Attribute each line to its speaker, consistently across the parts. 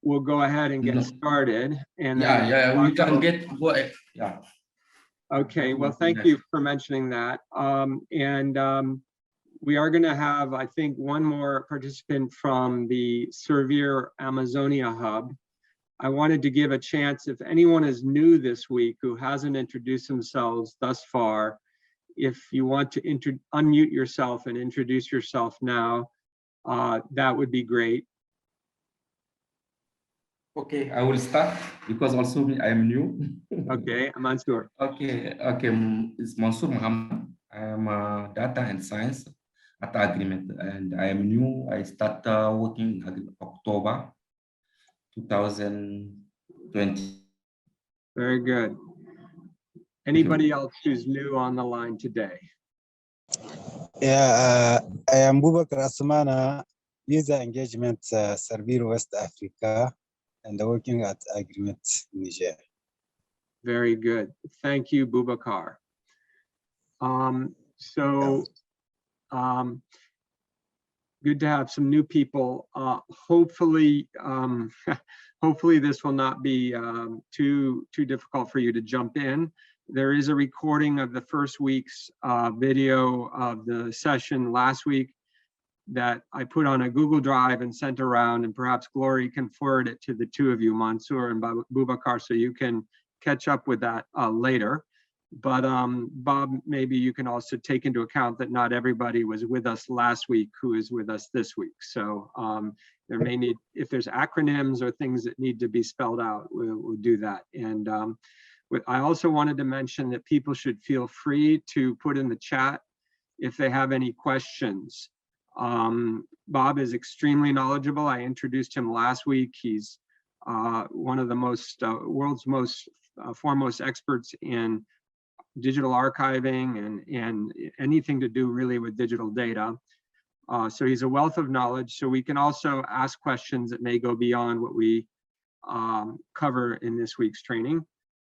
Speaker 1: we'll go ahead and get started. And then
Speaker 2: we can go ahead. Yeah.
Speaker 1: Okay, well, thank you for mentioning that. We are going to have, I think, one more participant from the Servier Amazonia Hub. I wanted to give a chance, if anyone is new this week who hasn't introduced themselves thus far, if you want to unmute yourself and introduce yourself now, that would be great.
Speaker 2: Okay, I will start because also I am new.
Speaker 1: Okay, Mansour.
Speaker 2: Okay, it's Mansour Muhammad. I am a data and science at Agreement, and I am new. I start working in October 2020.
Speaker 1: Very good. Anybody else who's new on the line today?
Speaker 3: Yeah, I am Bubakar Asmana, user engagement Servier West Africa, and working at Agreement Niger.
Speaker 1: Very good. Thank you, Bubakar. Good to have some new people. Hopefully, hopefully this will not be too difficult for you to jump in. There is a recording of the first week's video of the session last week that I put on a Google Drive and sent around, and perhaps Glory can forward it to the two of you, Mansour and Bubakar, so you can catch up with that later. But Bob, maybe you can also take into account that not everybody was with us last week who is with us this week. So there may need, if there's acronyms or things that need to be spelled out, we'll do that. And I also wanted to mention that people should feel free to put in the chat if they have any questions. Bob is extremely knowledgeable. I introduced him last week. He's one of the world's most foremost experts in digital archiving and anything to do really with digital data. So he's a wealth of knowledge. So we can also ask questions that may go beyond what we cover in this week's training.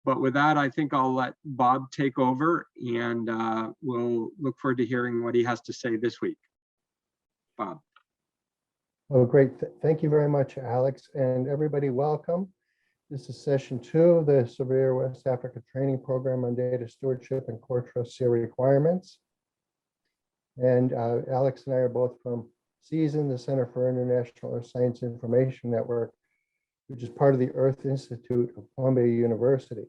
Speaker 1: But with that, I think I'll let Bob take over, and we'll look forward to hearing what he has to say this week. Bob.
Speaker 4: Oh, great. Thank you very much, Alex, and everybody, welcome. This is session 2 of the Servier West Africa training program on data stewardship and CoreTrustSeal Requirements. And Alex and I are both from CIESIN, the Center for International Earth Science Information Network, which is part of the Earth Institute of Columbia University.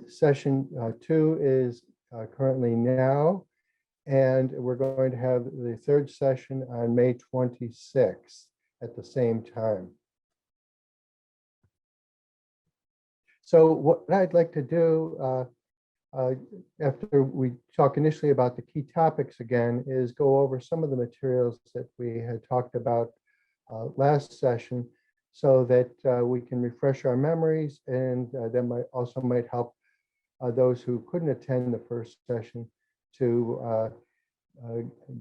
Speaker 4: Session 2 is currently now, and we're going to have the third session on May 26th at the same time. So what I'd like to do after we talk initially about the key topics again is go over some of the materials that we had talked about last session, so that we can refresh our memories, and that might help those who couldn't attend the first session to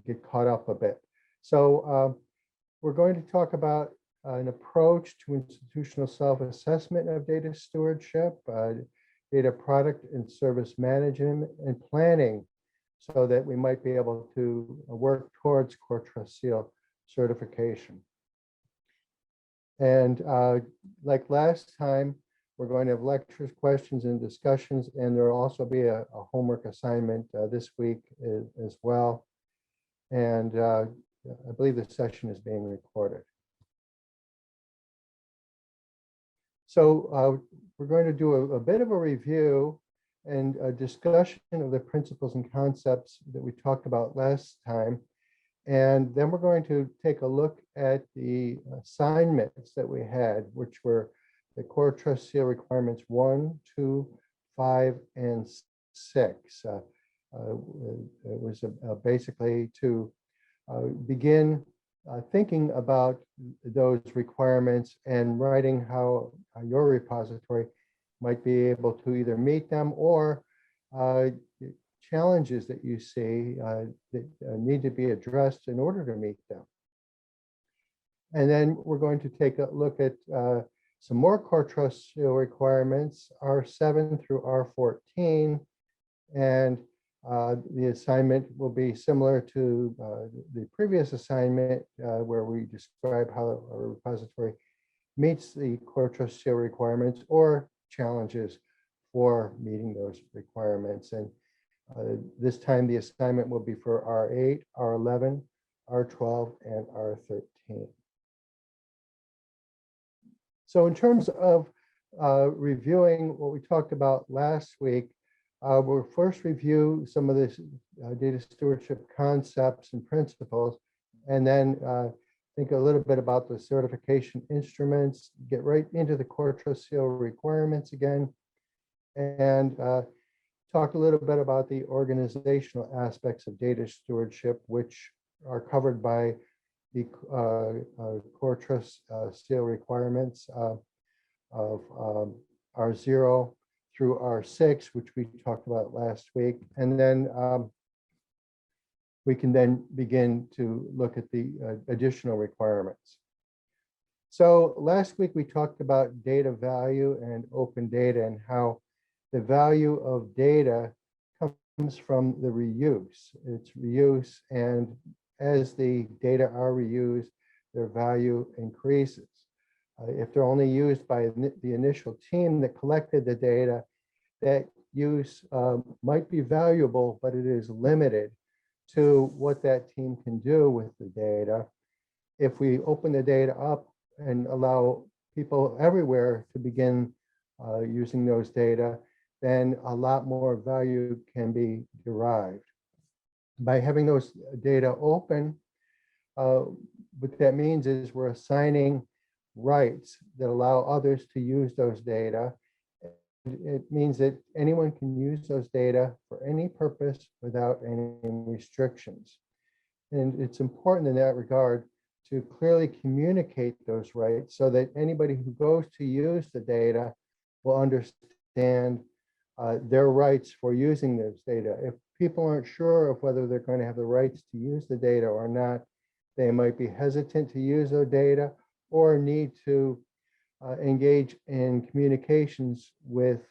Speaker 4: get caught up a bit. So we're going to talk about an approach to institutional self-assessment of data stewardship, data product and service management and planning, so that we might be able to work towards CoreTrustSeal certification. And like last time, we're going to have lectures, questions, and discussions, and there will also be a homework assignment this week as well. And I believe the session is being recorded. So we're going to do a bit of a review and a discussion of the principles and concepts that we talked about last time. And then we're going to take a look at the assignments that we had, which were the CoreTrustSeal Requirements 1, 2, 5, and 6. It was basically to begin thinking about those requirements and writing how your repository might be able to either meet them or challenges that you see that need to be addressed in order to meet them. And then we're going to take a look at some more CoreTrustSeal requirements, R7 through R14, and the assignment will be similar to the previous assignment where we describe how a repository meets the CoreTrustSeal requirements or challenges for meeting those requirements. And this time the assignment will be for R8, R11, R12, and R13. So in terms of reviewing what we talked about last week, we'll first review some of this data stewardship concepts and principles, and then think a little bit about the certification instruments, get right into the CoreTrustSeal requirements again, and talk a little bit about the organizational aspects of data stewardship, which are covered by the CoreTrustSeal requirements of R0 through R6, which we talked about last week. And then we can then begin to look at the additional requirements. So last week we talked about data value and open data and how the value of data comes from the reuse. It's reuse, and as the data are reused, their value increases. If they're only used by the initial team that collected the data, that use might be valuable, but it is limited to what that team can do with the data. If we open the data up and allow people everywhere to begin using those data, then a lot more value can be derived. By having those data open, what that means is we're assigning rights that allow others to use those data. It means that anyone can use those data for any purpose without any restrictions. And it's important in that regard to clearly communicate those rights so that anybody who goes to use the data will understand their rights for using those data. If people aren't sure of whether they're going to have the rights to use the data or not, they might be hesitant to use their data or need to engage in communications with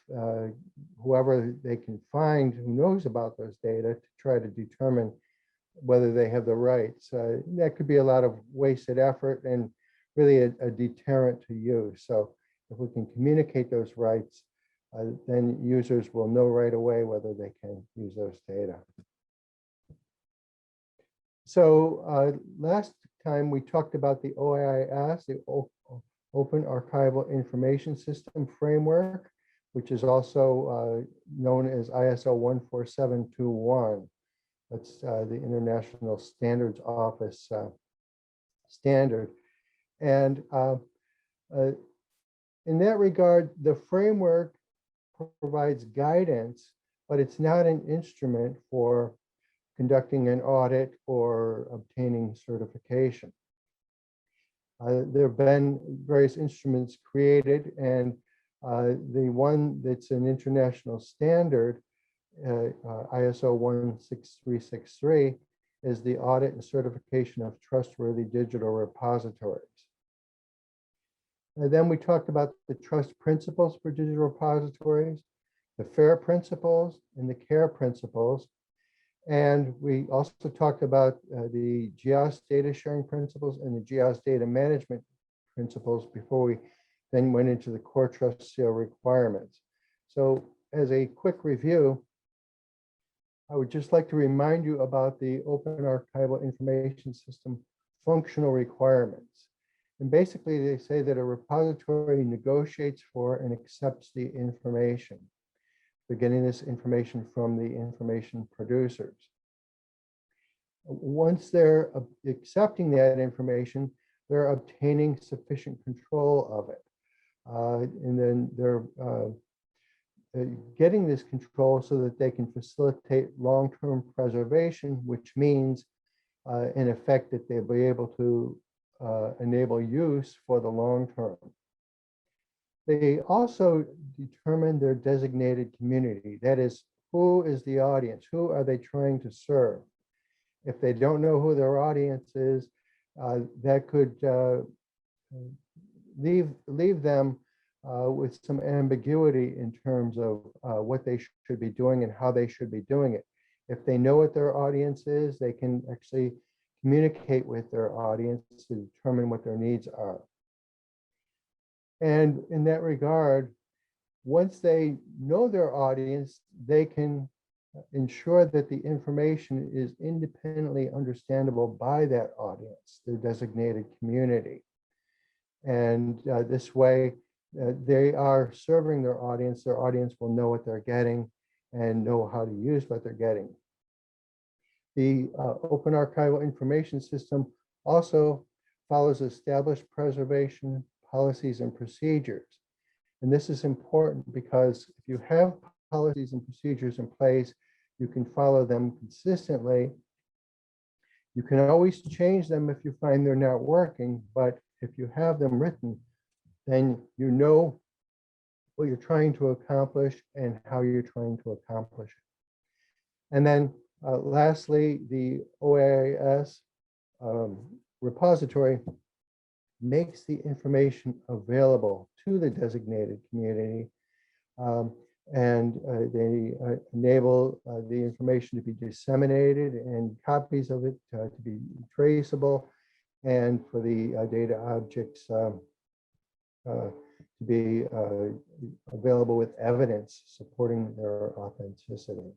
Speaker 4: whoever they can find who knows about those data to try to determine whether they have the rights. That could be a lot of wasted effort and really a deterrent to use. So if we can communicate those rights, then users will know right away whether they can use those data. So last time we talked about the OAIS, the Open Archival Information System Framework, which is also known as ISO 14721. That's the International Standards Office standard. And in that regard, the framework provides guidance, but it's not an instrument for conducting an audit or obtaining certification. There have been various instruments created, and the one that's an international standard, ISO 16363, is the Audit and Certification of Trustworthy Digital Repositories. And then we talked about the trust principles for digital repositories, the FAIR principles, and the CARE principles. And we also talked about the GIOS data sharing principles and the GIOS data management principles before we then went into the CoreTrustSeal requirements. So as a quick review, I would just like to remind you about the Open Archival Information System functional requirements. And basically they say that a repository negotiates for and accepts the information. They're getting this information from the information producers. Once they're accepting that information, they're obtaining sufficient control of it. And then they're getting this control so that they can facilitate long-term preservation, which means, in effect, that they'll be able to enable use for the long term. They also determine their designated community. That is, who is the audience? Who are they trying to serve? If they don't know who their audience is, that could leave them with some ambiguity in terms of what they should be doing and how they should be doing it. If they know what their audience is, they can actually communicate with their audience to determine what their needs are. And in that regard, once they know their audience, they can ensure that the information is independently understandable by that audience, their designated community. And this way, they are serving their audience will know what they're getting and know how to use what they're getting. The Open Archival Information System also follows established preservation policies and procedures. And this is important because if you have policies and procedures in place, you can follow them consistently. You can always change them if you find they're not working, but if you have them written, then you know what you're trying to accomplish and how you're trying to accomplish it. And then lastly, the OAIS repository makes the information available to the designated community, and they enable the information to be disseminated and copies of it to be traceable, and for the data objects to be available with evidence supporting their authenticity.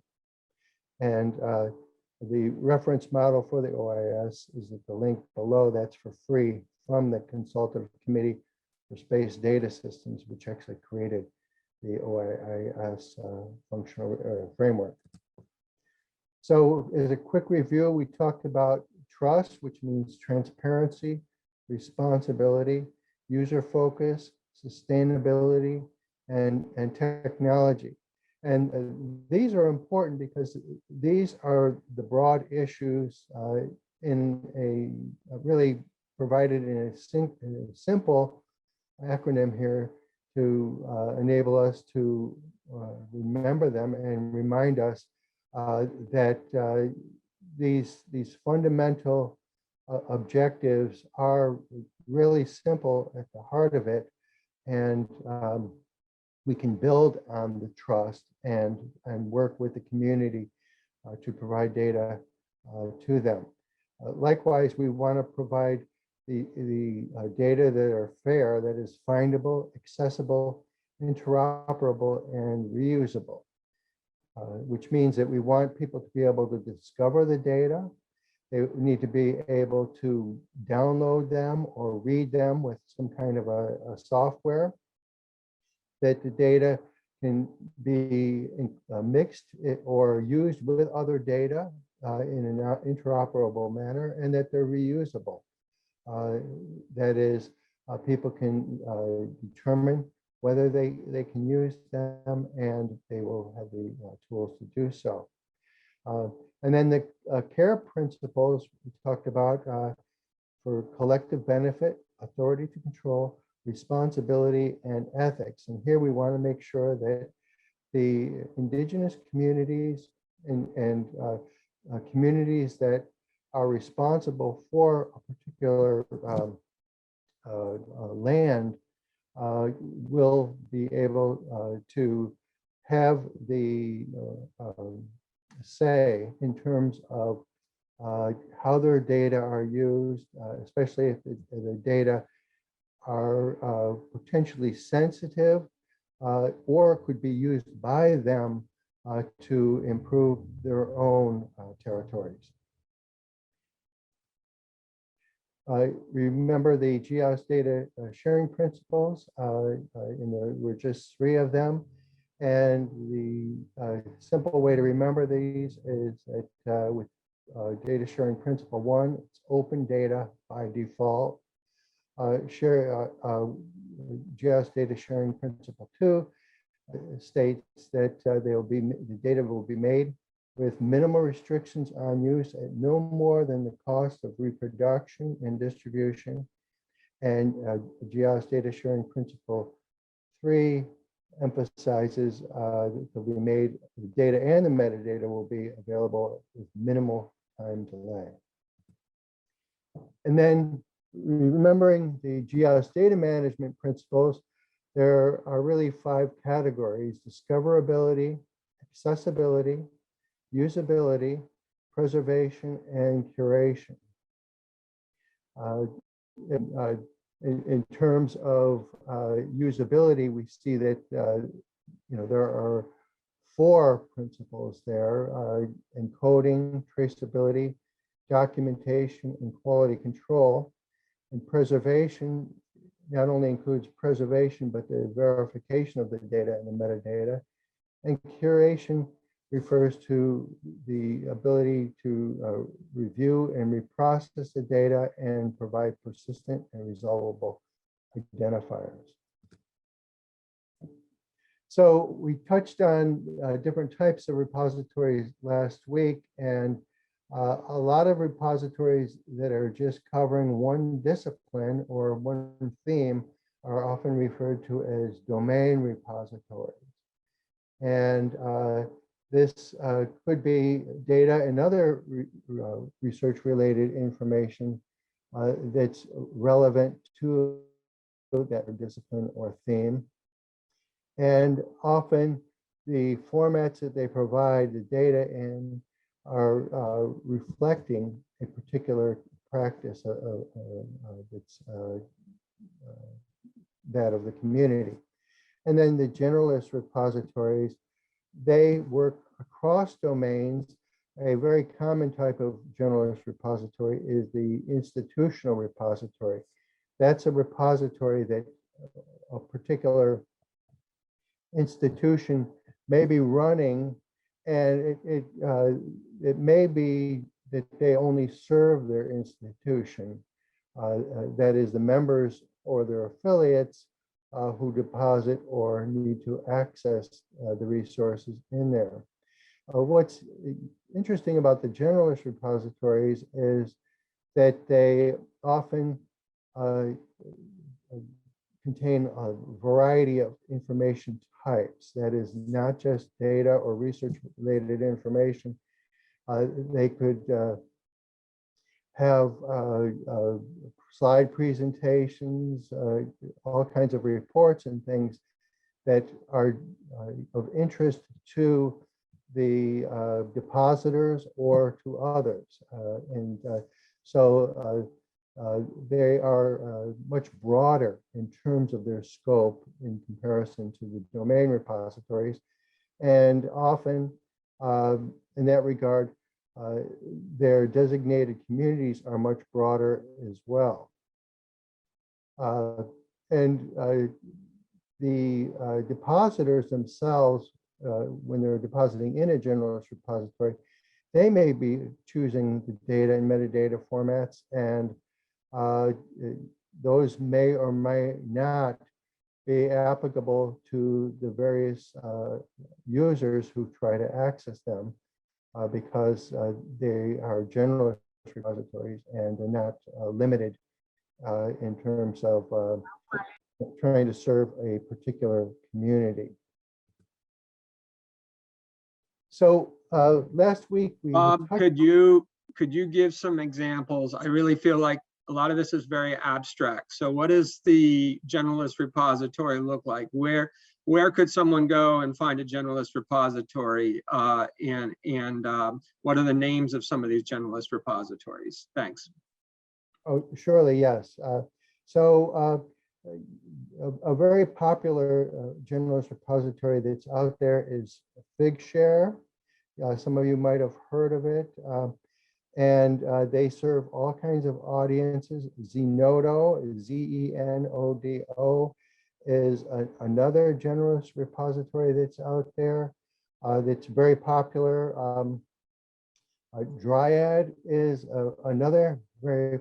Speaker 4: And the reference model for the OAIS is at the link below. That's for free from the Consultative Committee for Space Data Systems, which actually created the OAIS functional framework. So as a quick review, we talked about trust, which means transparency, responsibility, user focus, sustainability, and technology. And these are important because these are the broad issues in a really provided in a simple acronym here to enable us to remember them and remind us that these fundamental objectives are really simple at the heart of it, and we can build on the trust and work with the community to provide data to them. Likewise, we want to provide the data that are fair, that is findable, accessible, interoperable, and reusable, which means that we want people to be able to discover the data. They need to be able to download them or read them with some kind of a software, that the data can be mixed or used with other data in an interoperable manner, and that they're reusable. That is, people can determine whether they can use them, and they will have the tools to do so. And then the CARE principles we talked about for collective benefit, authority to control, responsibility, and ethics. And here we want to make sure that the indigenous communities and communities that are responsible for a particular land will be able to have the say in terms of how their data are used, especially if the data are potentially sensitive or could be used by them to improve their own territories. Remember the GIS data sharing principles, we're just 3 of them. And the simple way to remember these is that with data sharing principle 1, it's open data by default. GIS data sharing principle 2 states that the data will be made with minimal restrictions on use at no more than the cost of reproduction and distribution. And GIS data sharing principle 3 emphasizes that they'll be made, the data and the metadata will be available with minimal time delay. And then remembering the GIS data management principles, there are really 5 categories: discoverability, accessibility, usability, preservation, and curation. in terms of usability, we see that there are 4 principles there: encoding, traceability, documentation, and quality control. And preservation not only includes preservation, but the verification of the data and the metadata. And curation refers to the ability to review and reprocess the data and provide persistent and resolvable identifiers. So we touched on different types of repositories last week, and a lot of repositories that are just covering one discipline or one theme are often referred to as domain repositories. And this could be data and other research-related information that's relevant to that discipline or theme. And often the formats that they provide the data in are reflecting a particular practice that's that of the community. And then the generalist repositories, they work across domains. A very common type of generalist repository is the institutional repository. That's a repository that a particular institution may be running, and it may be that they only serve their institution, that is the members or their affiliates who deposit or need to access the resources in there. What's interesting about the generalist repositories is that they often contain a variety of information types. That is not just data or research related information. They could have slide presentations, all kinds of reports and things that are of interest to the depositors or to others. So they are much broader in terms of their scope in comparison to the domain repositories. And often in that regard, their designated communities are much broader as well. And the depositors themselves, when they're depositing in a generalist repository, they may be choosing the data and metadata formats, and those may or may not be applicable to the various users who try to access them because they are generalist repositories and they're not limited in terms of trying to serve a particular community. So last week,
Speaker 1: Bob, could you give some examples? I really feel like a lot of this is very abstract. So what does the generalist repository look like? Where could someone go and find a generalist repository? And what are the names of some of these generalist repositories? Thanks.
Speaker 4: Oh, surely, yes. So a very popular generalist repository that's out there is Figshare. Some of you might have heard of it. And they serve all kinds of audiences. Zenodo, Z-E-N-O-D-O, is another generalist repository that's out there that's very popular. Dryad is another very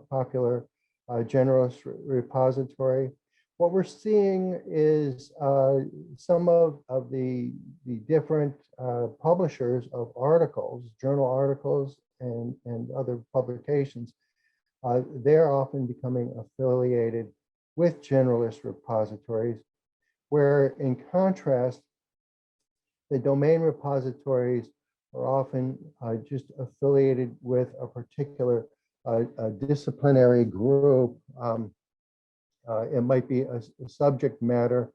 Speaker 4: popular generalist repository. What we're seeing is some of the different publishers of articles, journal articles, and other publications, they're often becoming affiliated with generalist repositories, where in contrast, the domain repositories are often just affiliated with a particular disciplinary group. It might be a subject matter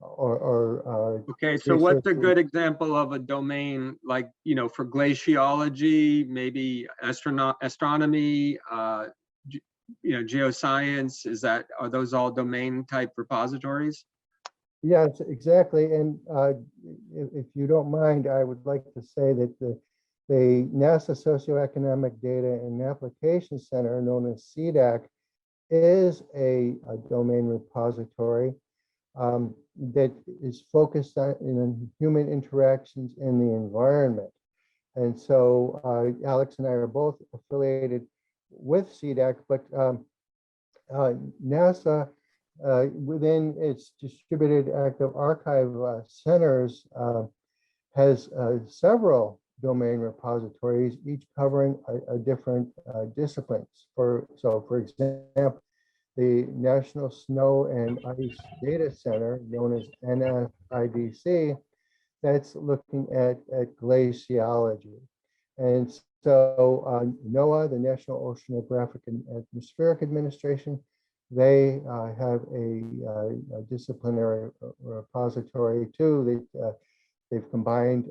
Speaker 4: or
Speaker 1: okay, so what's a good example of a domain, like, you know, for glaciology, maybe astronomy, geoscience, are those all domain type repositories?
Speaker 4: Yes, exactly. And if you don't mind, I would like to say that the NASA Socioeconomic Data and Application Center, known as Cdec, is a domain repository that is focused on human interactions in the environment. And so Alex and I are both affiliated with Cdec, but NASA, within its distributed active archive centers, has several domain repositories, each covering a different disciplines. For example, the National Snow and Ice Data Center, known as NSIDC, that's looking at glaciology. And so NOAA, the National Oceanographic and Atmospheric Administration, they have a disciplinary repository too that they've combined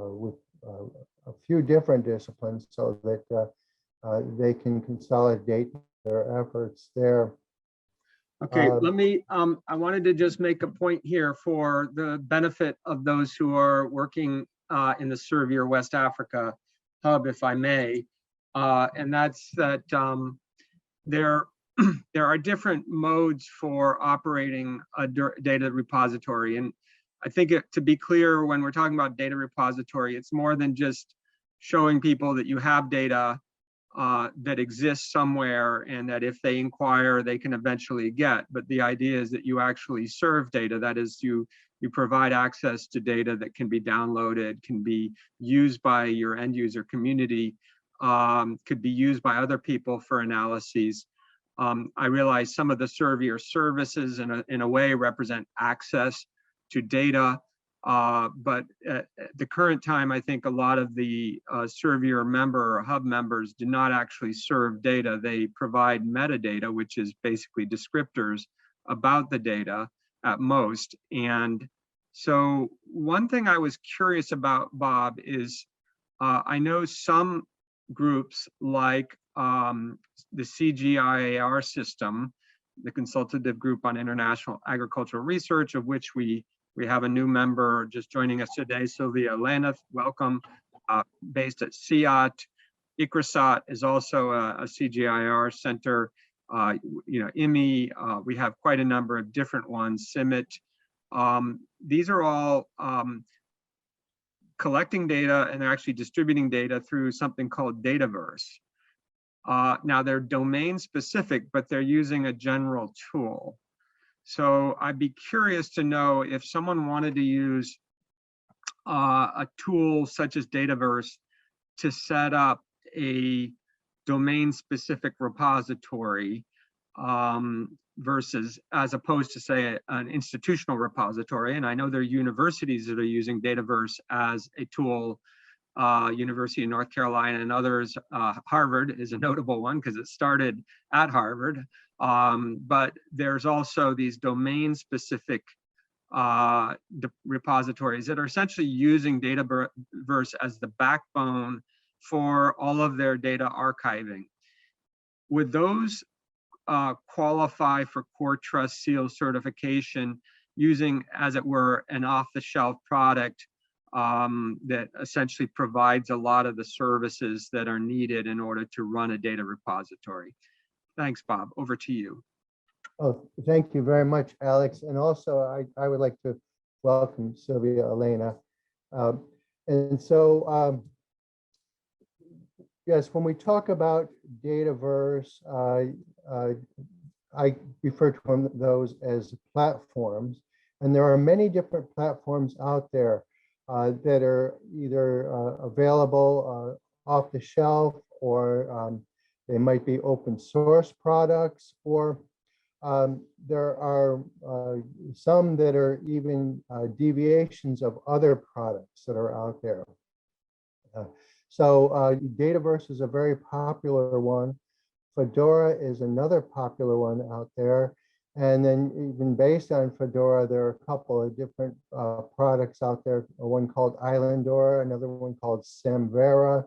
Speaker 4: with a few different disciplines so that they can consolidate their efforts there.
Speaker 1: Okay, let me, I wanted to just make a point here for the benefit of those who are working in the Servier West Africa hub, if I may, and that's that there are different modes for operating a data repository. And I think to be clear, when we're talking about data repository, it's more than just showing people that you have data that exists somewhere and that if they inquire, they can eventually get. But the idea is that you actually serve data. That is, you provide access to data that can be downloaded, can be used by your end user community, could be used by other people for analyses. I realize some of the Servier services in a way represent access to data. But at the current time, I think a lot of the Servier member or hub members do not actually serve data. They provide metadata, which is basically descriptors about the data at most. And so one thing I was curious about, Bob, is I know some groups like the CGIAR system, the Consultative Group on International Agricultural Research, of which we have a new member just joining us today, Sylvia Elena, welcome, based at CIAT. ICRISAT is also a CGIAR center. IMI, we have quite a number of different ones, CIMIT. These are all collecting data and they're actually distributing data through something called Dataverse. Now they're domain specific, but they're using a general tool. So I'd be curious to know if someone wanted to use a tool such as Dataverse to set up a domain-specific repository versus, as opposed to, say, an institutional repository. And I know there are universities that are using Dataverse as a tool. University of North Carolina and others. Harvard is a notable one because it started at Harvard. But there's also these domain-specific repositories that are essentially using Dataverse as the backbone for all of their data archiving. Would those qualify for CoreTrustSeal certification using, as it were, an off-the-shelf product that essentially provides a lot of the services that are needed in order to run a data repository? Thanks, Bob. Over to you.
Speaker 4: Oh, thank you very much, Alex. And also, I would like to welcome Sylvia Elena. And so, yes, when we talk about Dataverse, I refer to those as platforms. And there are many different platforms out there that are either available off the shelf, or they might be open source products, or there are some that are even deviations of other products that are out there. So Dataverse is a very popular one. Fedora is another popular one out there. And then even based on Fedora, there are a couple of different products out there, one called Islandora, another one called Samvera.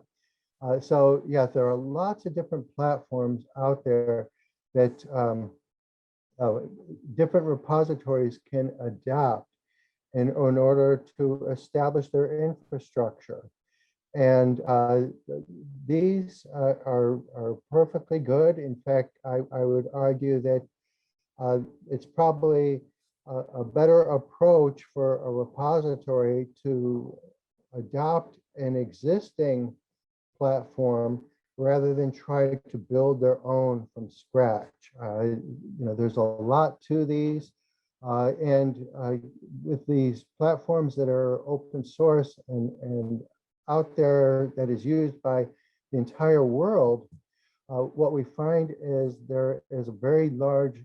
Speaker 4: So yeah, there are lots of different platforms out there that different repositories can adopt in order to establish their infrastructure. And these are perfectly good. In fact, I would argue that it's probably a better approach for a repository to adopt an existing platform rather than try to build their own from scratch. There's a lot to these. And with these platforms that are open source and out there that is used by the entire world, what we find is there is a very large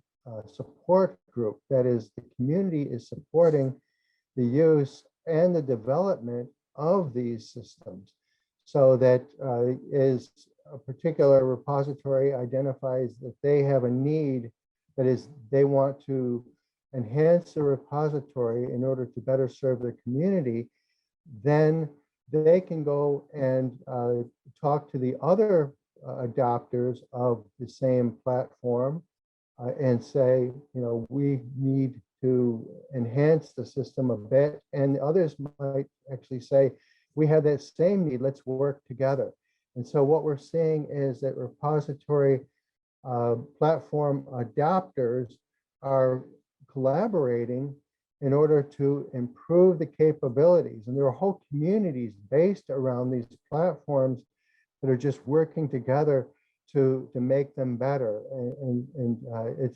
Speaker 4: support group. That is, the community is supporting the use and the development of these systems, so that is a particular repository identifies that they have a need, that is, they want to enhance the repository in order to better serve the community, then they can go and talk to the other adopters of the same platform and say, we need to enhance the system a bit. And others might actually say, we have that same need, let's work together. And so what we're seeing is that repository platform adopters are collaborating in order to improve the capabilities. And there are whole communities based around these platforms that are just working together to make them better. And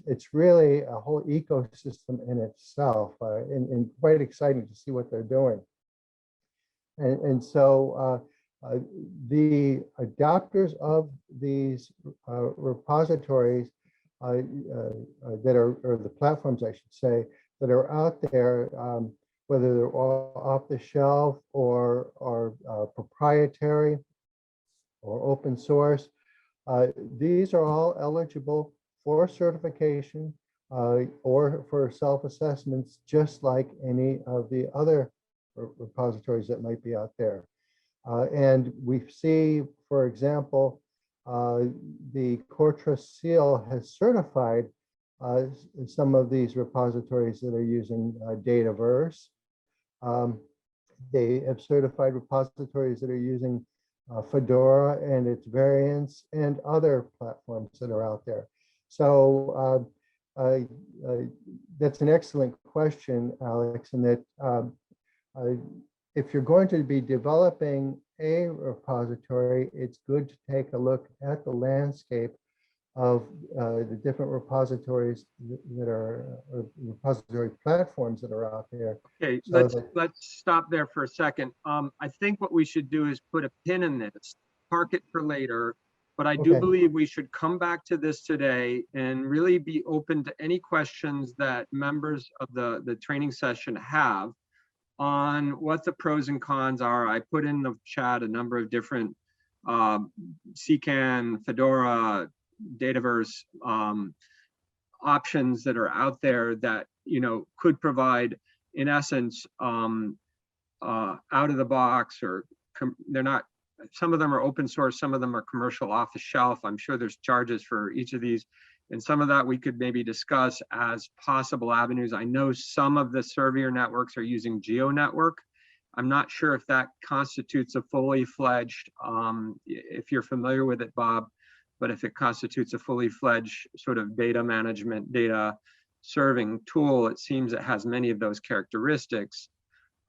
Speaker 4: it's really a whole ecosystem in itself, and quite exciting to see what they're doing. And so the adopters of these repositories that are, or the platforms, I should say, that are out there, whether they're all off the shelf or proprietary or open source, these are all eligible for certification or for self-assessments, just like any of the other repositories that might be out there. And we see, for example, the CoreTrustSeal has certified some of these repositories that are using Dataverse. They have certified repositories that are using Fedora and its variants and other platforms that are out there. So that's an excellent question, Alex, in that if you're going to be developing a repository, it's good to take a look at the landscape of the different repositories that are, or repository platforms that are out there.
Speaker 1: Okay,
Speaker 4: So
Speaker 1: let's stop there for a second. I think what we should do is put a pin in this, park it for later, but I do believe we should come back to this today and really be open to any questions that members of the training session have on what the pros and cons are. I put in the chat a number of different CCAN, Fedora, Dataverse options that are out there that could provide, in essence, out of the box, or they're not. Some of them are open source, some of them are commercial, off the shelf. I'm sure there's charges for each of these, and some of that we could maybe discuss as possible avenues. I know some of the Servier networks are using GeoNetwork. I'm not sure if that constitutes a fully fledged, if you're familiar with it, Bob, but if it constitutes a fully fledged sort of data management, data serving tool, it seems it has many of those characteristics.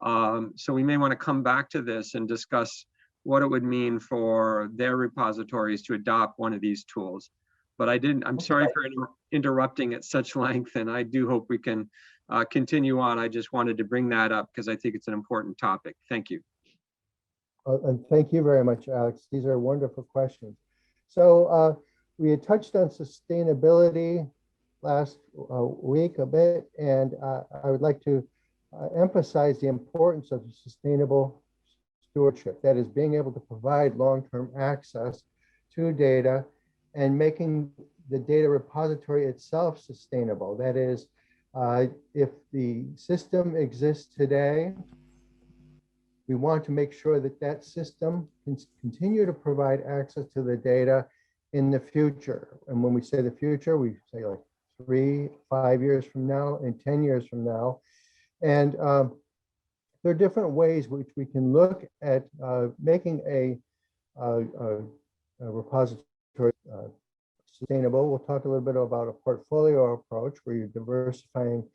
Speaker 1: So we may want to come back to this and discuss what it would mean for their repositories to adopt one of these tools. But I'm sorry for interrupting at such length, and I do hope we can continue on. I just wanted to bring that up because I think it's an important topic. Thank you.
Speaker 4: And thank you very much, Alex. These are wonderful questions. So we had touched on sustainability last week a bit, and I would like to emphasize the importance of sustainable stewardship. That is, being able to provide long-term access to data and making the data repository itself sustainable. That is, if the system exists today, we want to make sure that that system can continue to provide access to the data in the future. And when we say the future, we say like 3, 5 years from now and 10 years from now. And there are different ways which we can look at making a repository sustainable. We'll talk a little bit about a portfolio approach where you're diversifying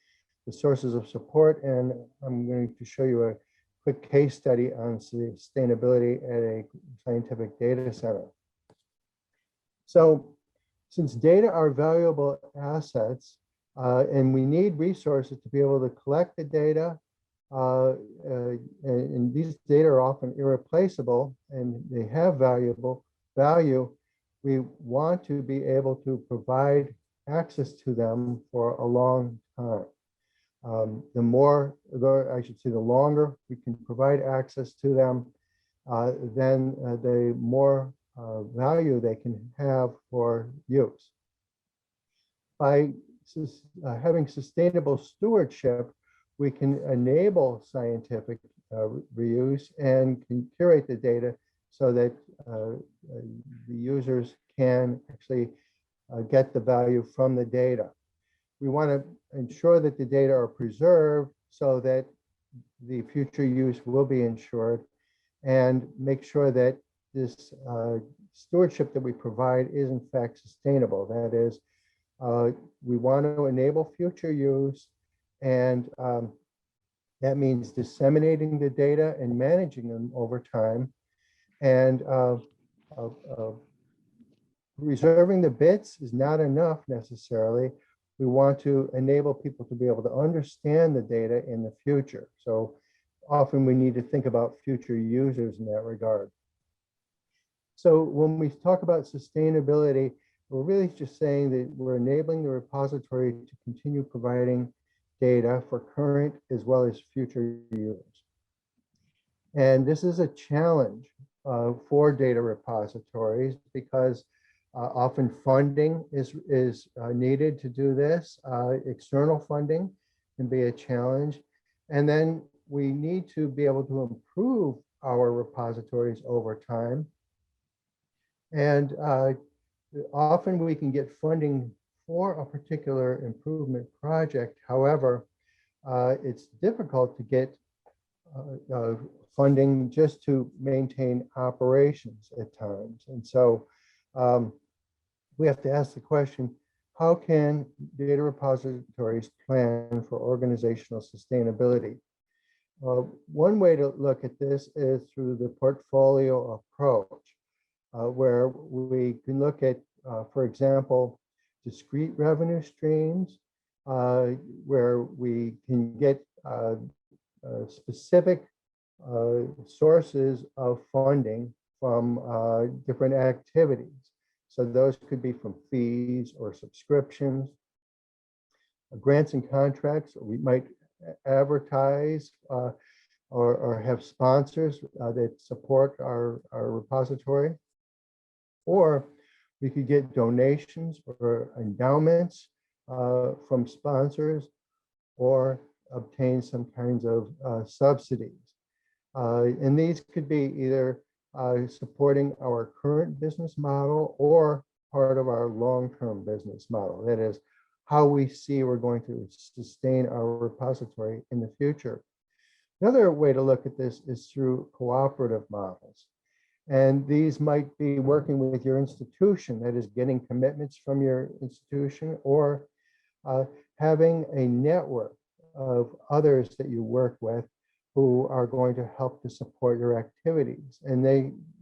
Speaker 4: the sources of support. And I'm going to show you a quick case study on sustainability at a scientific data center. So since data are valuable assets and we need resources to be able to collect the data, and these data are often irreplaceable and they have value, we want to be able to provide access to them for a long time. The longer we can provide access to them, then the more value they can have for use. By having sustainable stewardship, we can enable scientific reuse and can curate the data so that the users can actually get the value from the data. We want to ensure that the data are preserved so that the future use will be ensured, and make sure that this stewardship that we provide is in fact sustainable. That is, we want to enable future use, and that means disseminating the data and managing them over time, and reserving the bits is not enough necessarily. We want to enable people to be able to understand the data in the future. So often we need to think about future users in that regard. So when we talk about sustainability, we're really just saying that we're enabling the repository to continue providing data for current as well as future users. And this is a challenge for data repositories because often funding is needed to do this. External funding can be a challenge. And then we need to be able to improve our repositories over time. And often we can get funding for a particular improvement project. However, it's difficult to get funding just to maintain operations at times. And so we have to ask the question, how can data repositories plan for organizational sustainability? One way to look at this is through the portfolio approach, where we can look at, for example, discrete revenue streams, where we can get specific sources of funding from different activities. So those could be from fees or subscriptions, grants and contracts. We might advertise or have sponsors that support our repository. Or we could get donations or endowments from sponsors, or obtain some kinds of subsidies. And these could be either supporting our current business model or part of our long-term business model. That is, how we see we're going to sustain our repository in the future. Another way to look at this is through cooperative models. And these might be working with your institution, that is getting commitments from your institution, or having a network of others that you work with who are going to help to support your activities. And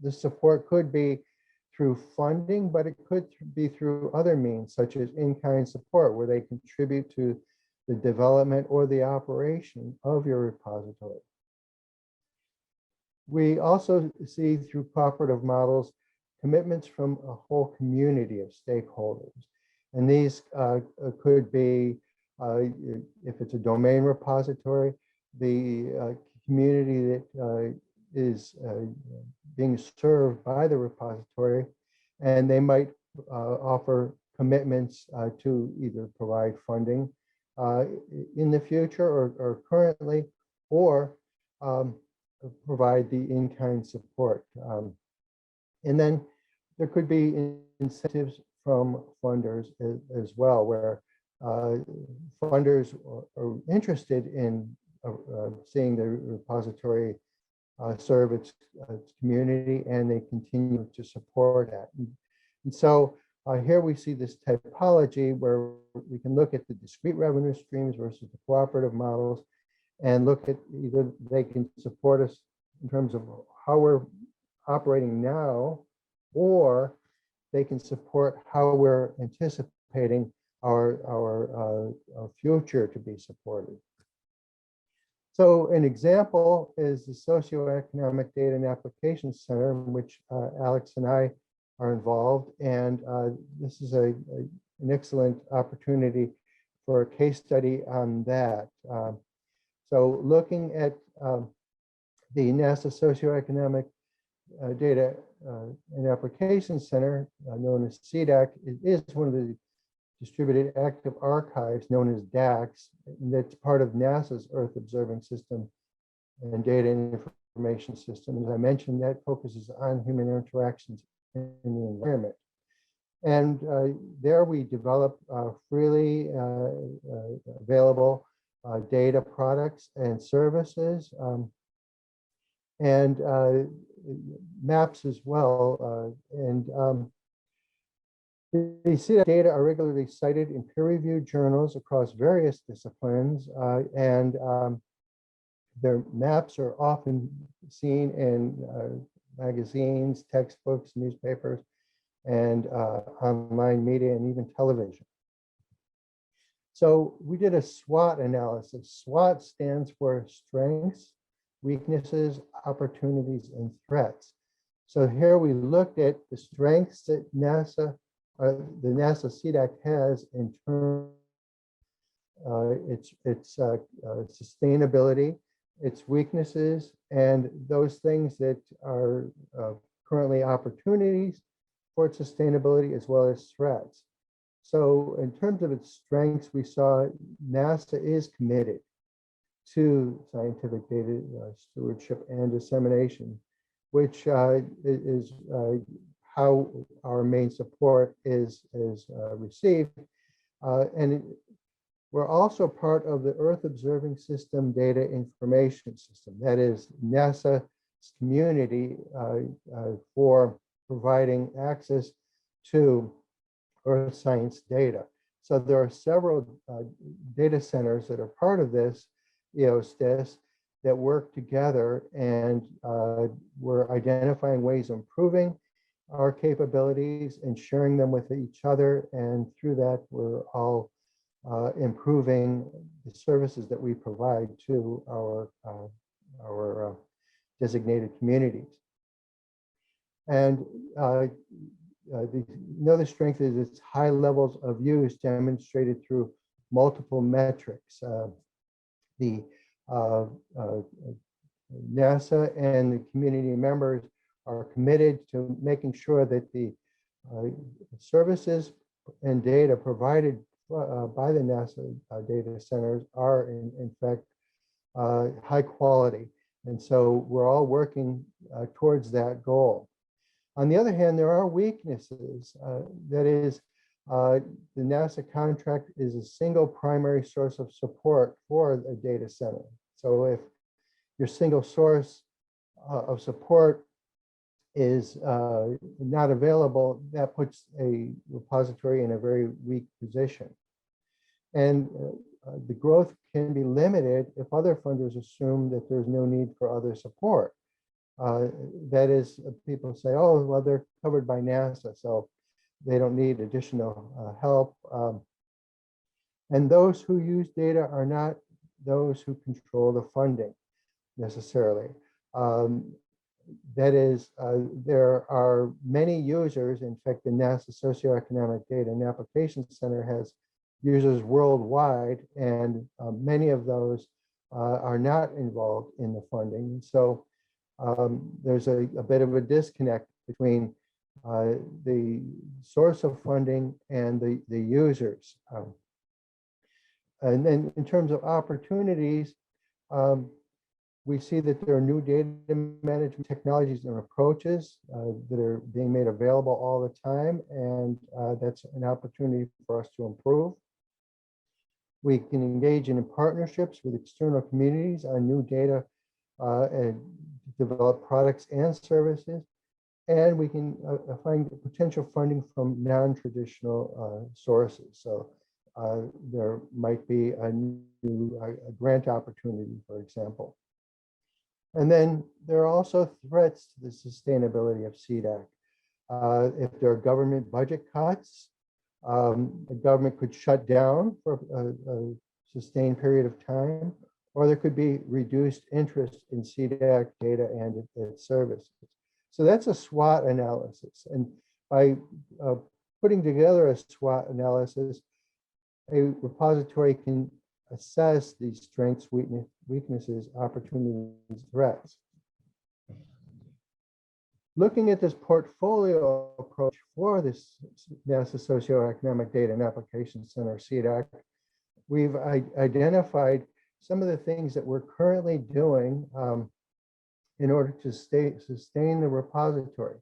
Speaker 4: the support could be through funding, but it could be through other means, such as in-kind support, where they contribute to the development or the operation of your repository. We also see through cooperative models commitments from a whole community of stakeholders. And these could be, if it's a domain repository, the community that is being served by the repository, and they might offer commitments to either provide funding in the future or currently, or provide the in-kind support. And then there could be incentives from funders as well, where funders are interested in seeing the repository serve its community, and they continue to support that. And so here we see this typology where we can look at the discrete revenue streams versus the cooperative models, and look at either they can support us in terms of how we're operating now, or they can support how we're anticipating our future to be supported. So an example is the Socioeconomic Data and Application Center, in which Alex and I are involved. And this is an excellent opportunity for a case study on that. So looking at the NASA Socioeconomic Data and Application Center, known as Cdec, it is one of the distributed active archives known as DACs, and that's part of NASA's Earth Observing System and Data and Information System. As I mentioned, that focuses on human interactions in the environment. And there we develop freely available data products and services, and maps as well. The CDEC data are regularly cited in peer-reviewed journals across various disciplines, and their maps are often seen in magazines, textbooks, newspapers, and online media, and even television. So we did a SWOT analysis. SWOT stands for strengths, weaknesses, opportunities, and threats. So here we looked at the strengths that the NASA CDEC has in terms its sustainability, its weaknesses, and those things that are currently opportunities for its sustainability, as well as threats. So in terms of its strengths, we saw NASA is committed to scientific data stewardship and dissemination, which is how our main support is received. We're also part of the Earth Observing System Data Information System. That is NASA's community for providing access to Earth science data. So there are several data centers that are part of this EOSDIS that work together, and we're identifying ways of improving our capabilities and sharing them with each other. And through that, we're all improving the services that we provide to our designated communities. And another strength is its high levels of use demonstrated through multiple metrics. The NASA and the community members are committed to making sure that the services and data provided by the NASA data centers are in fact high quality. And so we're all working towards that goal. On the other hand, there are weaknesses. That is, the NASA contract is a single primary source of support for a data center. So if your single source of support is not available, that puts a repository in a very weak position. And the growth can be limited if other funders assume that there's no need for other support. That is, people say, oh, well, they're covered by NASA, so they don't need additional help. And those who use data are not those who control the funding necessarily. That is, there are many users. In fact, the NASA Socioeconomic Data and Application Center has users worldwide, and many of those are not involved in the funding. So there's a bit of a disconnect between the source of funding and the users. And then in terms of opportunities, We see that there are new data management technologies and approaches that are being made available all the time, and that's an opportunity for us to improve. We can engage in partnerships with external communities on new data and develop products and services. And we can find potential funding from non-traditional sources. So there might be a new grant opportunity, for example. And then there are also threats to the sustainability of Cdec. If there are government budget cuts, the government could shut down for a sustained period of time, or there could be reduced interest in Cdec data and its services. So that's a SWOT analysis. And by putting together a SWOT analysis, a repository can assess these strengths, weaknesses, opportunities, threats. Looking at this portfolio approach for this NASA Socioeconomic Data and Application Center, Cdec, we've identified some of the things that we're currently doing in order to sustain the repository.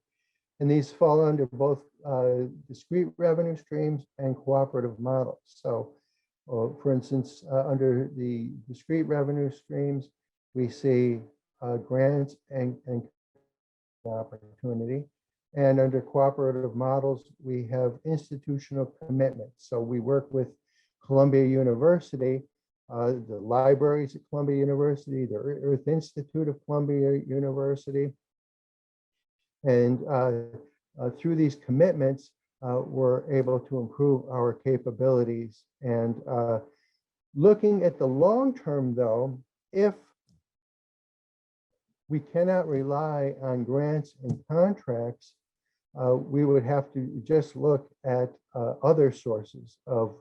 Speaker 4: And these fall under both discrete revenue streams and cooperative models. So, for instance, under the discrete revenue streams, we see grants and opportunity. And under cooperative models, we have institutional commitments. So we work with Columbia University, the libraries at Columbia University, the Earth Institute of Columbia University. And through these commitments, we're able to improve our capabilities. And looking at the long term, though, if we cannot rely on grants and contracts, we would have to just look at other sources of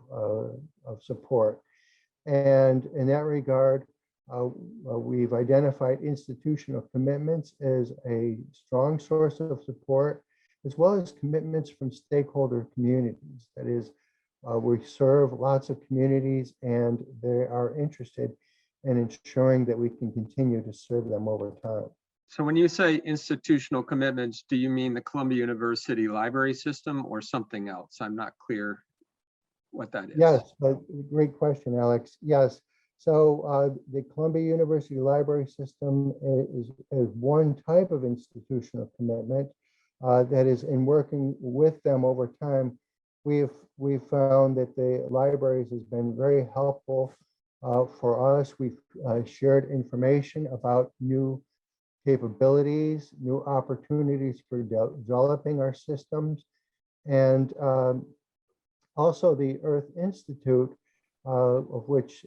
Speaker 4: support. And in that regard, we've identified institutional commitments as a strong source of support, as well as commitments from stakeholder communities. That is, we serve lots of communities and they are interested in ensuring that we can continue to serve them over time.
Speaker 1: So when you say institutional commitments, do you mean the Columbia University library system or something else? I'm not clear what that is.
Speaker 4: Yes, but great question, Alex. Yes. So the Columbia University library system is one type of institutional commitment that is in working with them over time. We've found that the libraries has been very helpful for us. We've shared information about new capabilities, new opportunities for developing our systems. And also the Earth Institute, of which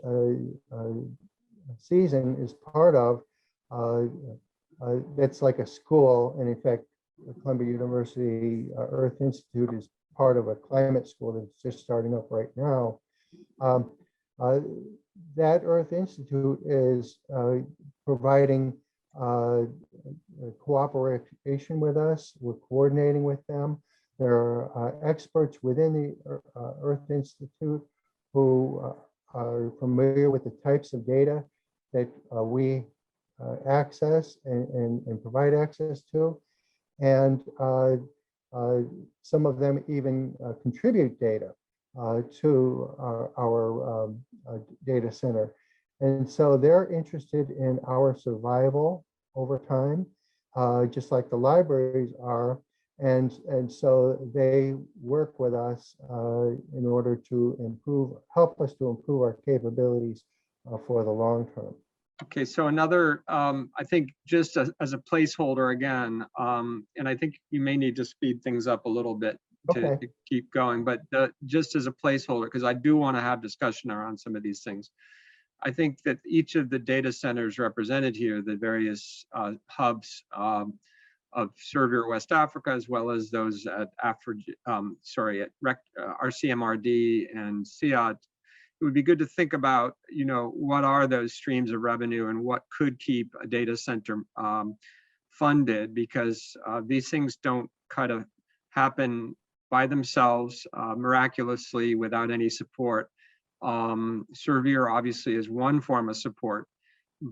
Speaker 4: CIESIN is part of, that's like a school. And in fact, the Columbia University Earth Institute is part of a climate school that's just starting up right now. That Earth Institute is providing cooperation with us. We're coordinating with them. There are experts within the Earth Institute who are familiar with the types of data that we access and provide access to. And some of them even contribute data to our data center. And so they're interested in our survival over time, just like the libraries are. And so they work with us in order to help us to improve our capabilities for the long term.
Speaker 1: Okay, so another, I think just as a placeholder again, and I think you may need to speed things up a little bit to keep going, but just as a placeholder, because I do want to have discussion around some of these things. I think that each of the data centers represented here, the various hubs of Servier West Africa, as well as those at RCMRD and CIAT, it would be good to think about, what are those streams of revenue and what could keep a data center funded, because these things don't kind of happen by themselves miraculously without any support. Servier obviously is one form of support,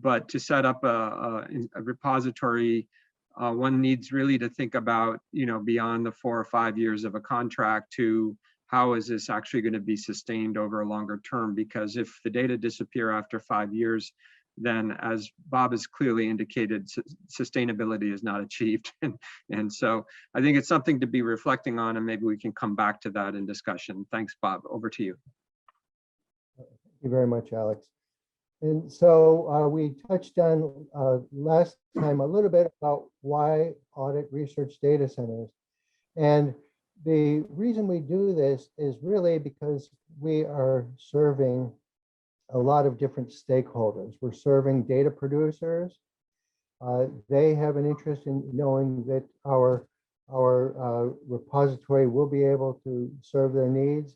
Speaker 1: but to set up a repository, one needs really to think about, beyond the 4 or 5 years of a contract to how is this actually going to be sustained over a longer term? Because if the data disappear after 5 years, then as Bob has clearly indicated, sustainability is not achieved. And so I think it's something to be reflecting on, and maybe we can come back to that in discussion. Thanks, Bob. Over to you.
Speaker 4: Thank you very much, Alex. And so we touched on last time a little bit about why audit research data centers. And the reason we do this is really because we are serving a lot of different stakeholders. We're serving data producers. They have an interest in knowing that our repository will be able to serve their needs.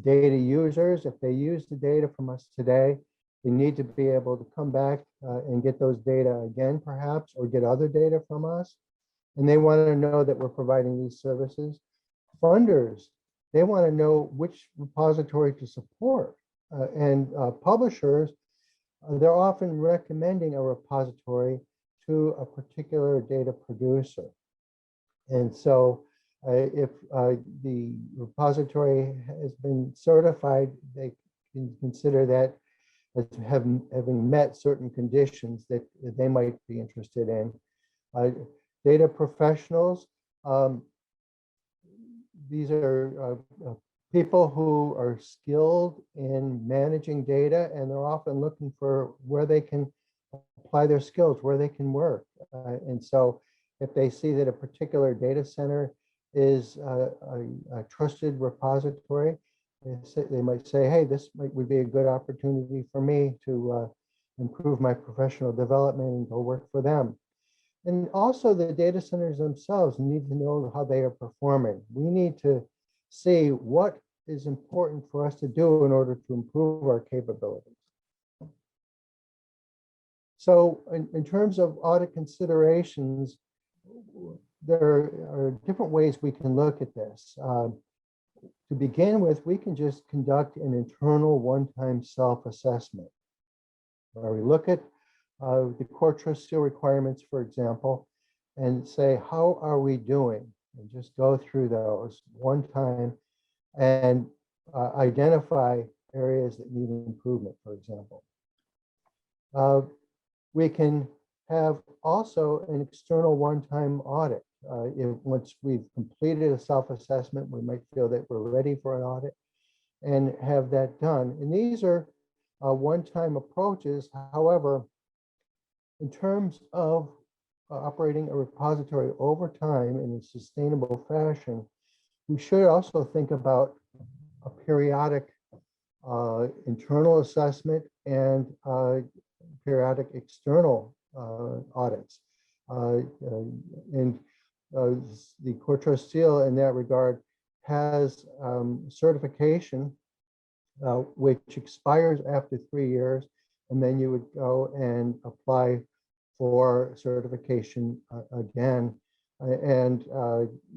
Speaker 4: Data users, if they use the data from us today, they need to be able to come back and get those data again, perhaps, or get other data from us. And they want to know that we're providing these services. Funders, they want to know which repository to support. And publishers, they're often recommending a repository to a particular data producer. And so if the repository has been certified, they can consider that as having met certain conditions that they might be interested in. Data professionals, these are people who are skilled in managing data, and they're often looking for where they can apply their skills, where they can work. And so if they see that a particular data center is a trusted repository, they might say, hey, this would be a good opportunity for me to improve my professional development and go work for them. And also the data centers themselves need to know how they are performing. We need to see what is important for us to do in order to improve our capabilities. So in terms of audit considerations, there are different ways we can look at this. To begin with, we can just conduct an internal one-time self-assessment, where we look at the CoreTrustSeal requirements, for example, and say, how are we doing? And just go through those one time and identify areas that need improvement, for example. We can have also an external one-time audit. Once we've completed a self-assessment, we might feel that we're ready for an audit and have that done. And these are one-time approaches. However, in terms of operating a repository over time in a sustainable fashion, we should also think about a periodic internal assessment and periodic external audits. And the CoreTrustSeal in that regard has certification, which expires after 3 years, and then you would go and apply for certification again. And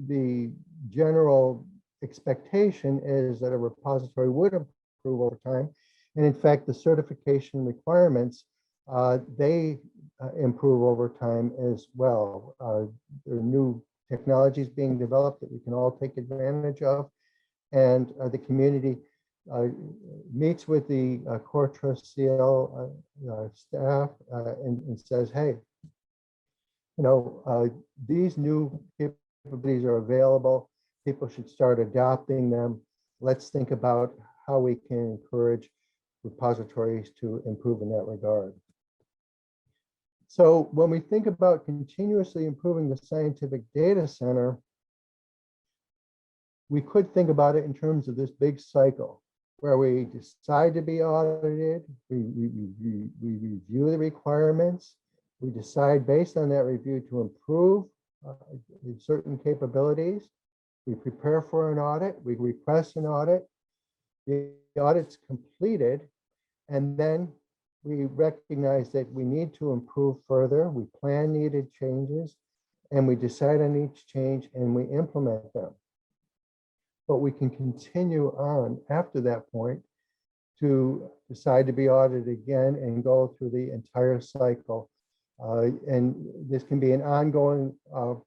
Speaker 4: the general expectation is that a repository would improve over time. And in fact, the certification requirements, they improve over time as well. There are new technologies being developed that we can all take advantage of. And the community meets with the CoreTrustSeal staff and says, hey, these new capabilities are available. People should start adopting them. Let's think about how we can encourage repositories to improve in that regard. So when we think about continuously improving the scientific data center, we could think about it in terms of this big cycle where we decide to be audited, we review the requirements, we decide based on that review to improve certain capabilities, we prepare for an audit, we request an audit, the audit's completed, and then we recognize that we need to improve further, we plan needed changes, and we decide on each change and we implement them. But we can continue on after that point to decide to be audited again and go through the entire cycle. And this can be an ongoing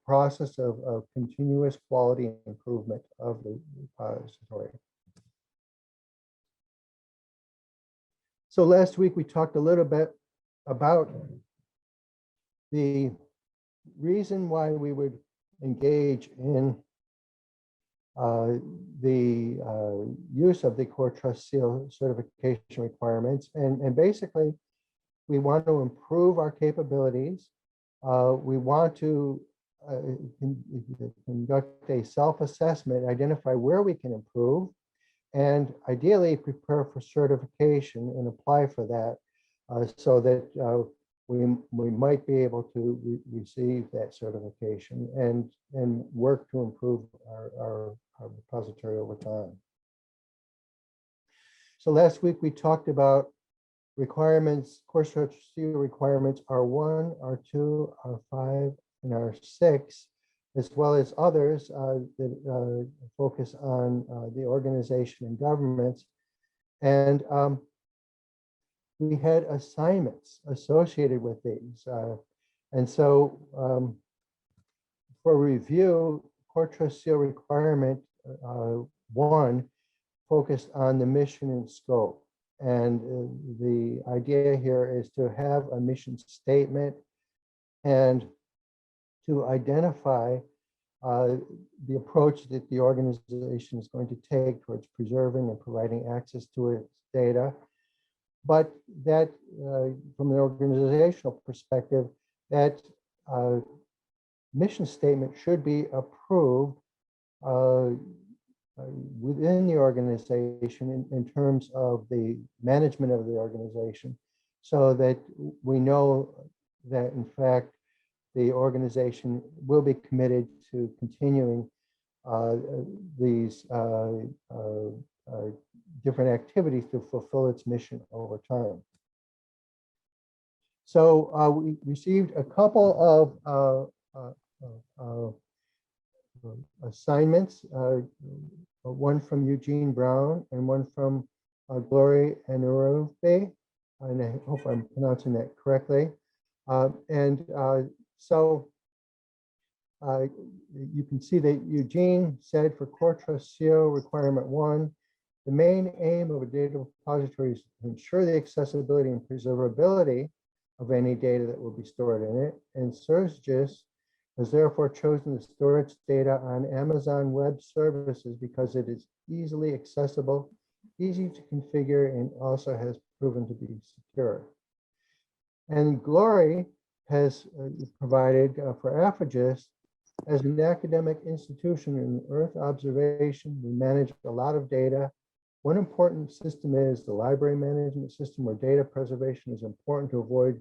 Speaker 4: process of continuous quality improvement of the repository. So last week we talked a little bit about the reason why we would engage in the use of the CoreTrustSeal certification requirements. And basically, we want to improve our capabilities. We want to conduct a self-assessment, identify where we can improve, and ideally prepare for certification and apply for that so that we might be able to receive that certification and work to improve our repository over time. So last week we talked about requirements, CoreTrustSeal Requirements R1, R2, R5, and R6, as well as others that focus on the organization and governments. And we had assignments associated with these. And so for review, CoreTrustSeal Requirement 1 focused on the mission and scope. And the idea here is to have a mission statement and to identify the approach that the organization is going to take towards preserving and providing access to its data. But that, from an organizational perspective, that mission statement should be approved within the organization in terms of the management of the organization, so that we know that, in fact, the organization will be committed to continuing these different activities to fulfill its mission over time. So we received a couple of assignments, one from Eugene Brown and one from Glory Anurufe, and I hope I'm pronouncing that correctly. So you can see that Eugene said for CoreTrustSeal Requirement 1, the main aim of a data repository is to ensure the accessibility and preservability of any data that will be stored in it. And SERVIR has therefore chosen to store its data on Amazon Web Services because it is easily accessible, easy to configure, and also has proven to be secure. And Glory has provided for AFRIGIST as an academic institution in Earth observation. We manage a lot of data. One important system is the library management system, where data preservation is important to avoid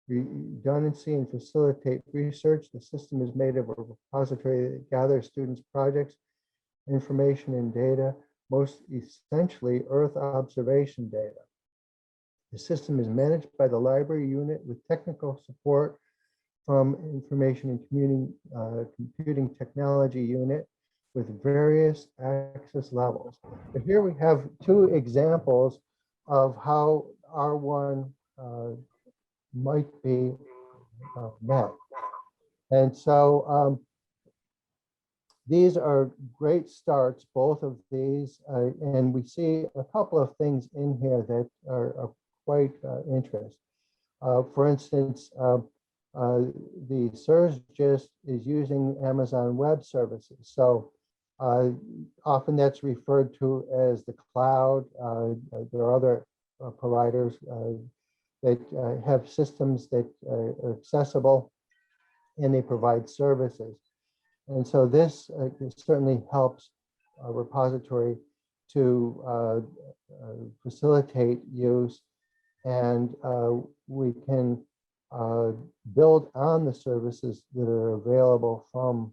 Speaker 4: redundancy and facilitate research. The system is made of a repository that gathers students' projects, information, and data, most essentially Earth observation data. The system is managed by the library unit with technical support from information and computing technology unit with various access levels. But here we have two examples of how R1 might be met. And so these are great starts, both of these, and we see a couple of things in here that are quite interesting. For instance, the SERVIR is using Amazon Web Services. So often that's referred to as the cloud. There are other providers that have systems that are accessible, and they provide services. And so this certainly helps a repository to facilitate use, and we can build on the services that are available from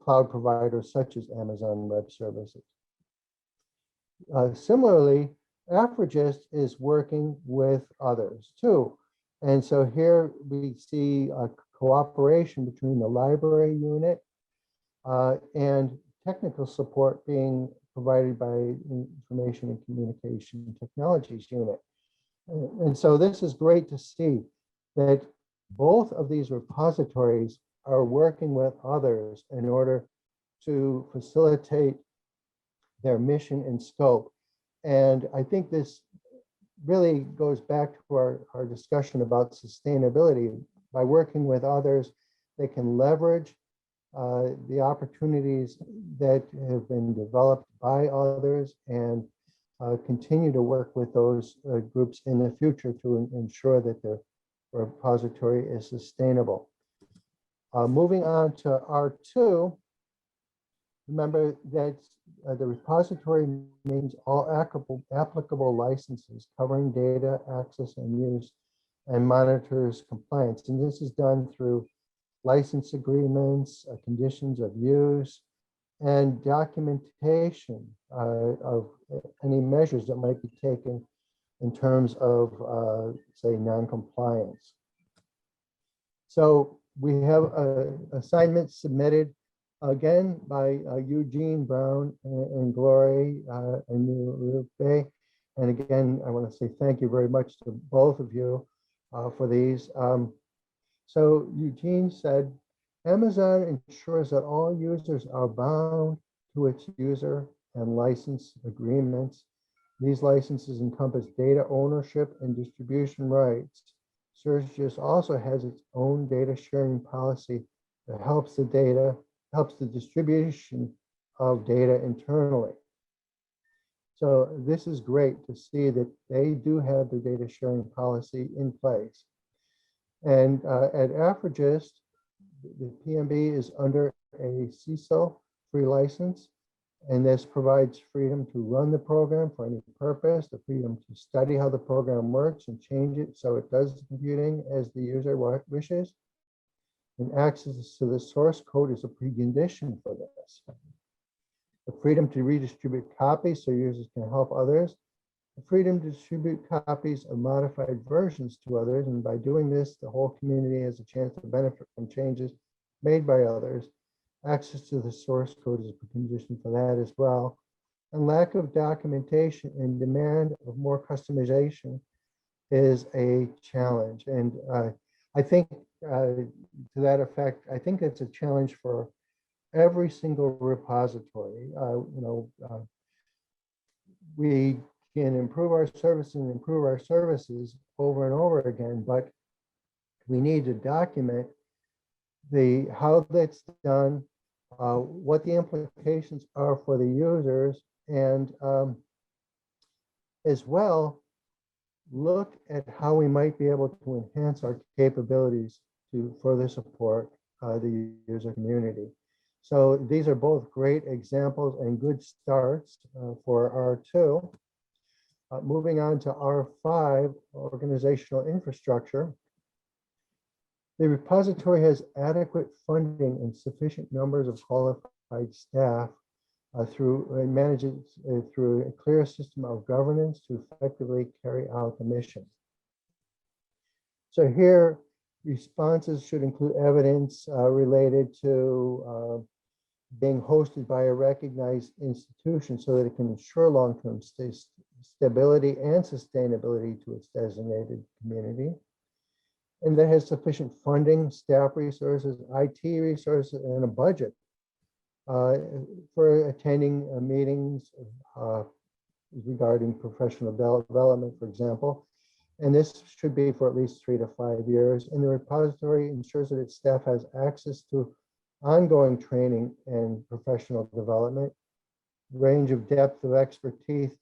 Speaker 4: cloud providers such as Amazon Web Services. Similarly, AFRIGIST is working with others too. And so here we see a cooperation between the library unit and technical support being provided by Information and Communication Technologies Unit. And so this is great to see that both of these repositories are working with others in order to facilitate their mission and scope. And I think this really goes back to our discussion about sustainability. By working with others, they can leverage the opportunities that have been developed by others and continue to work with those groups in the future to ensure that the repository is sustainable. Moving on to R2, remember that the repository means all applicable licenses covering data access and use and monitors compliance. And this is done through license agreements, conditions of use, and documentation of any measures that might be taken in terms of, say, non-compliance. So we have assignments submitted again by Eugene Brown and Glory and Rupe. And again, I want to say thank you very much to both of you for these. So Eugene said, Amazon ensures that all users are bound to its user and license agreements. These licenses encompass data ownership and distribution rights. SERVIR also has its own data sharing policy that helps the distribution of data internally. So this is great to see that they do have their data sharing policy in place. And at AFRIGIST, the PMB is under a CISO free license, and this provides freedom to run the program for any purpose, the freedom to study how the program works and change it so it does the computing as the user wishes. And access to the source code is a precondition for this. The freedom to redistribute copies so users can help others. The freedom to distribute copies of modified versions to others. And by doing this, the whole community has a chance to benefit from changes made by others. Access to the source code is a precondition for that as well. And lack of documentation and demand of more customization is a challenge. And I think to that effect, I think it's a challenge for every single repository. We can improve our services and improve our services over and over again, but we need to document how that's done, what the implications are for the users, and as well, look at how we might be able to enhance our capabilities to further support the user community. So these are both great examples and good starts for R2. Moving on to R5, organizational infrastructure. The repository has adequate funding and sufficient numbers of qualified staff and manages through a clear system of governance to effectively carry out the mission. So here, responses should include evidence related to being hosted by a recognized institution so that it can ensure long-term stability and sustainability to its designated community. And that has sufficient funding, staff resources, IT resources, and a budget for attending meetings regarding professional development, for example. And this should be for at least 3 to 5 years. And the repository ensures that its staff has access to ongoing training and professional development, range of depth of expertise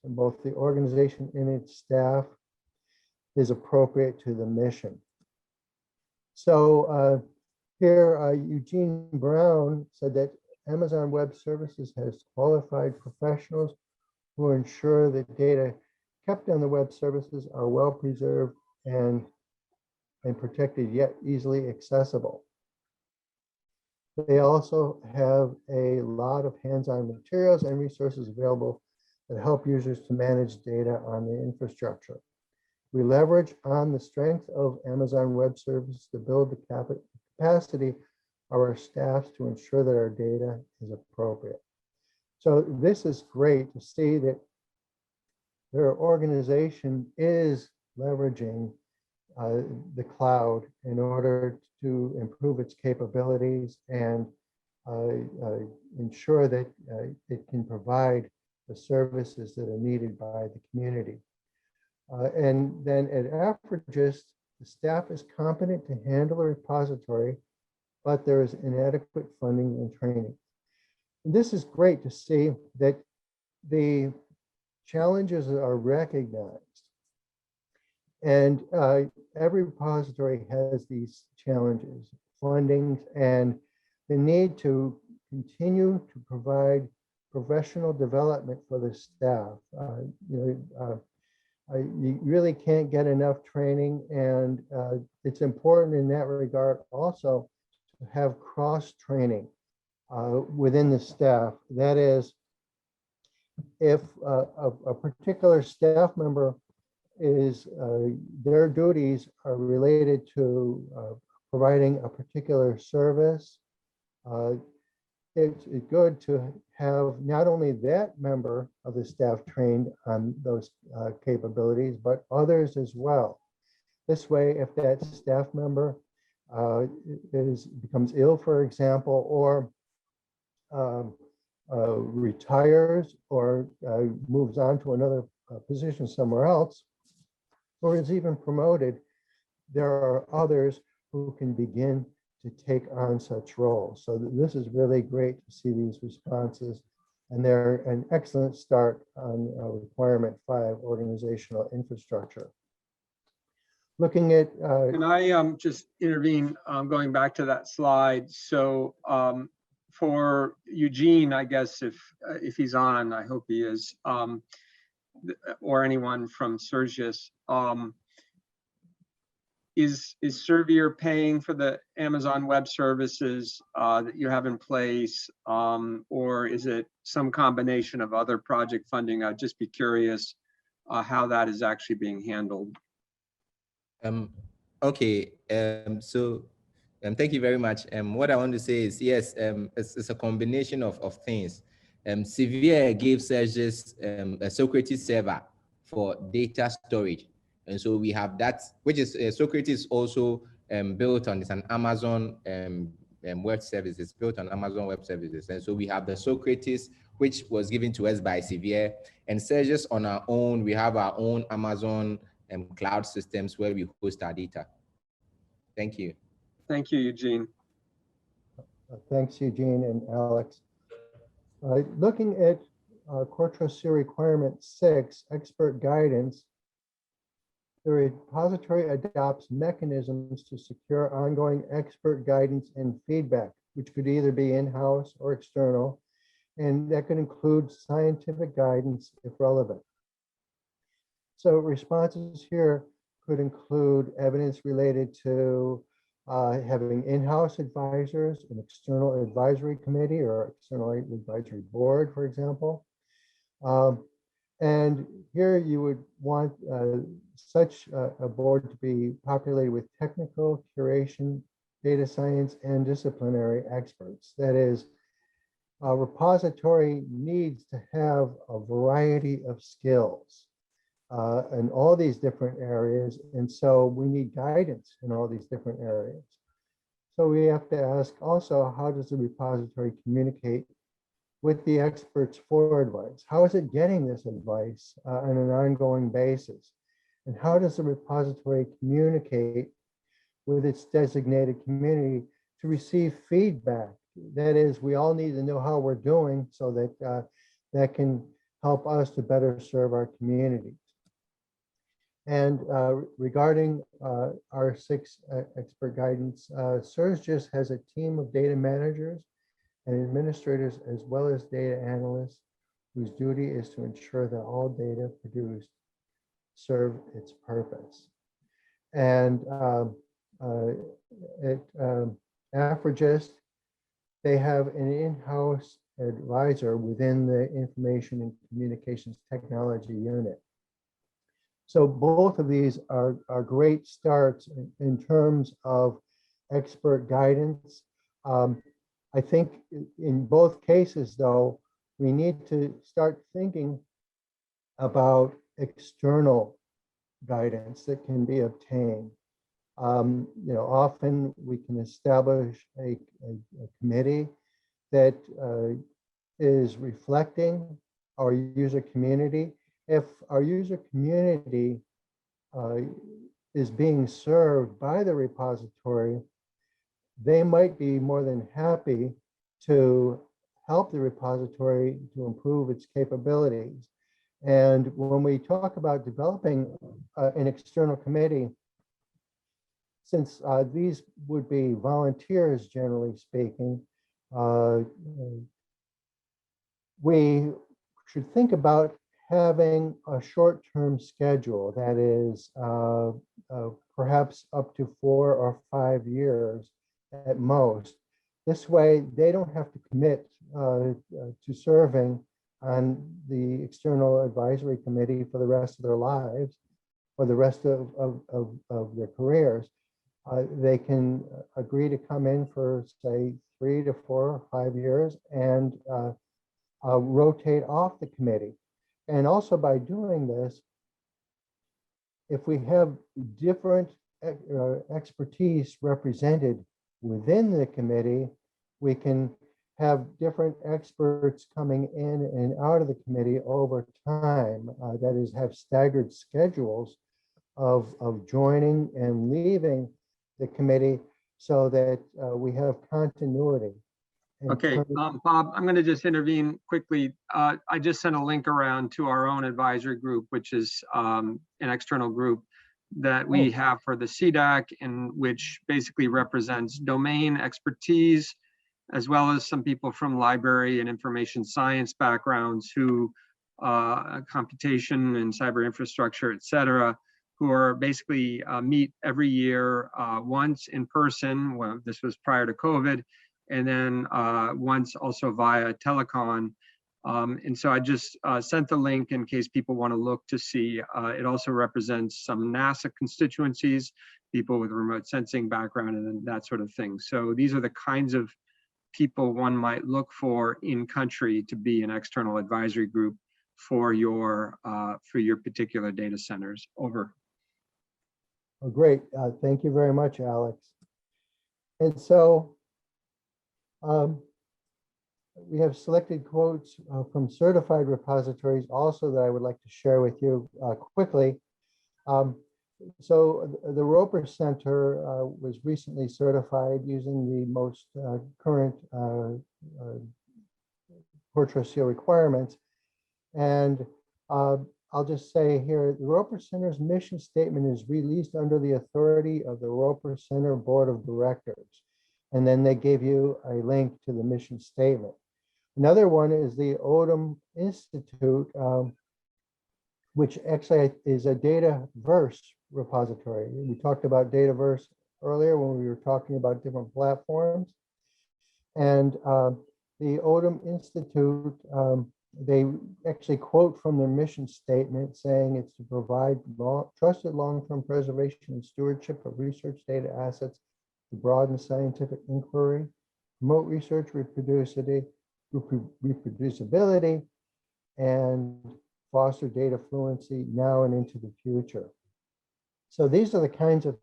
Speaker 4: in both the organization and its staff is appropriate to the mission. So here, Eugene Brown said that Amazon Web Services has qualified professionals who ensure that data kept on the web services are well preserved and protected, yet easily accessible. They also have a lot of hands-on materials and resources available that help users to manage data on the infrastructure. We leverage on the strength of Amazon Web Services to build the capacity of our staff to ensure that our data is appropriate. So this is great to see that their organization is leveraging the cloud in order to improve its capabilities and ensure that it can provide the services that are needed by the community. And then at AFRIGIST, the staff is competent to handle a repository, but there is inadequate funding and training. And this is great to see that the challenges are recognized. And every repository has these challenges, funding, and the need to continue to provide professional development for the staff. You really can't get enough training, and it's important in that regard also to have cross-training within the staff. That is, if a particular staff member is, their duties are related to providing a particular service, it's good to have not only that member of the staff trained on those capabilities, but others as well. This way, if that staff member becomes ill, for example, or retires or moves on to another position somewhere else, or is even promoted, there are others who can begin to take on such roles. So this is really great to see these responses, and they're an excellent start on requirement 5, organizational infrastructure. Looking at
Speaker 1: Can I just intervene, going back to that slide? So for Eugene, I guess if he's on, I hope he is, or anyone from Sergius, is Servier paying for the Amazon Web Services that you have in place, or is it some combination of other project funding? I'd just be curious how that is actually being handled.
Speaker 5: Okay, so thank you very much. What I want to say is, yes, it's a combination of things. Servier gave Sergius a Socrates server for data storage. And so we have that, which is Socrates also built on, it's an Amazon web service. It's built on Amazon Web Services. And so we have the Socrates, which was given to us by Servier, and Sergius on our own. We have our own Amazon cloud systems where we host our data. Thank you.
Speaker 1: Thank you, Eugene.
Speaker 4: Thanks, Eugene and Alex. Looking at CoreTrustSeal Requirement 6, expert guidance, the repository adopts mechanisms to secure ongoing expert guidance and feedback, which could either be in-house or external, and that could include scientific guidance if relevant. So responses here could include evidence related to having in-house advisors, an external advisory committee or external advisory board, for example. And here you would want such a board to be populated with technical, curation, data science, and disciplinary experts. That is, a repository needs to have a variety of skills in all these different areas. And so we need guidance in all these different areas. So we have to ask also, how does the repository communicate with the experts for advice? How is it getting this advice on an ongoing basis? And how does the repository communicate with its designated community to receive feedback? That is, we all need to know how we're doing so that that can help us to better serve our communities. And regarding our 6 expert guidance, Sergius has a team of data managers and administrators, as well as data analysts, whose duty is to ensure that all data produced serve its purpose. And at AFRIGIST, they have an in-house advisor within the Information and Communications Technology Unit. So both of these are great starts in terms of expert guidance. I think in both cases, though, we need to start thinking about external guidance that can be obtained. Often we can establish a committee that is reflecting our user community. If our user community is being served by the repository, they might be more than happy to help the repository to improve its capabilities. And when we talk about developing an external committee, since these would be volunteers, generally speaking, we should think about having a short-term schedule that is perhaps up to 4 or 5 years at most. This way, they don't have to commit to serving on the external advisory committee for the rest of their lives, for the rest of their careers. They can agree to come in for, say, 3 to 4 or 5 years and rotate off the committee. And also by doing this, if we have different expertise represented within the committee, we can have different experts coming in and out of the committee over time. That is, have staggered schedules of joining and leaving the committee so that we have continuity.
Speaker 1: Okay, Bob, I'm going to just intervene quickly. I just sent a link around to our own advisory group, which is an external group that we have for the Cdec, and which basically represents domain expertise, as well as some people from library and information science backgrounds who computation and cyber infrastructure, et cetera, who are basically meet every year once in person. Well, this was prior to COVID. And then once also via telecon. And so I just sent the link in case people want to look to see. It also represents some NASA constituencies, people with remote sensing background and that sort of thing. So these are the kinds of people one might look for in country to be an external advisory group for your particular data centers. Over.
Speaker 4: Oh, great. Thank you very much, Alex. And so we have selected quotes from certified repositories also that I would like to share with you quickly. So the Roper Center was recently certified using the most current CoreTrustSeal requirements. And I'll just say here, the Roper Center's mission statement is released under the authority of the Roper Center Board of Directors. And then they give you a link to the mission statement. Another one is the Odom Institute, which actually is a Dataverse repository. We talked about Dataverse earlier when we were talking about different platforms. And the Odom Institute, they actually quote from their mission statement saying it's to provide trusted long-term preservation and stewardship of research data assets to broaden scientific inquiry, promote research reproducibility, and foster data fluency now and into the future. So these are the kinds of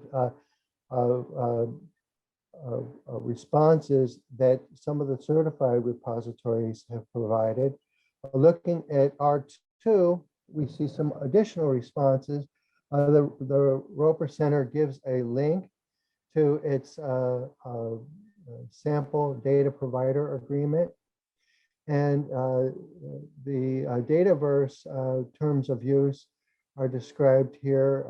Speaker 4: responses that some of the certified repositories have provided. Looking at R2, we see some additional responses. The Roper Center gives a link to its sample data provider agreement. And the Dataverse terms of use are described here,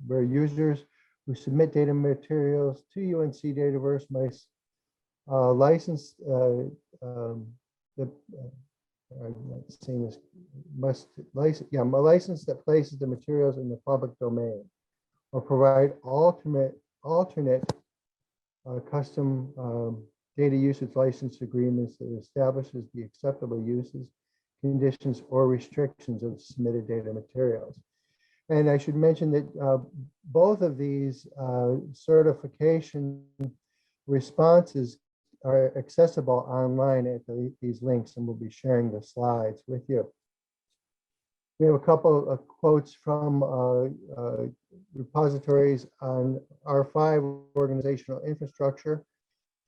Speaker 4: where users who submit data materials to UNC Dataverse must license a license that places the materials in the public domain, or provide alternate custom data usage license agreements that establishes the acceptable uses, conditions, or restrictions of submitted data materials. And I should mention that both of these certification responses are accessible online at these links, and we'll be sharing the slides with you. We have a couple of quotes from repositories on R5 organizational infrastructure.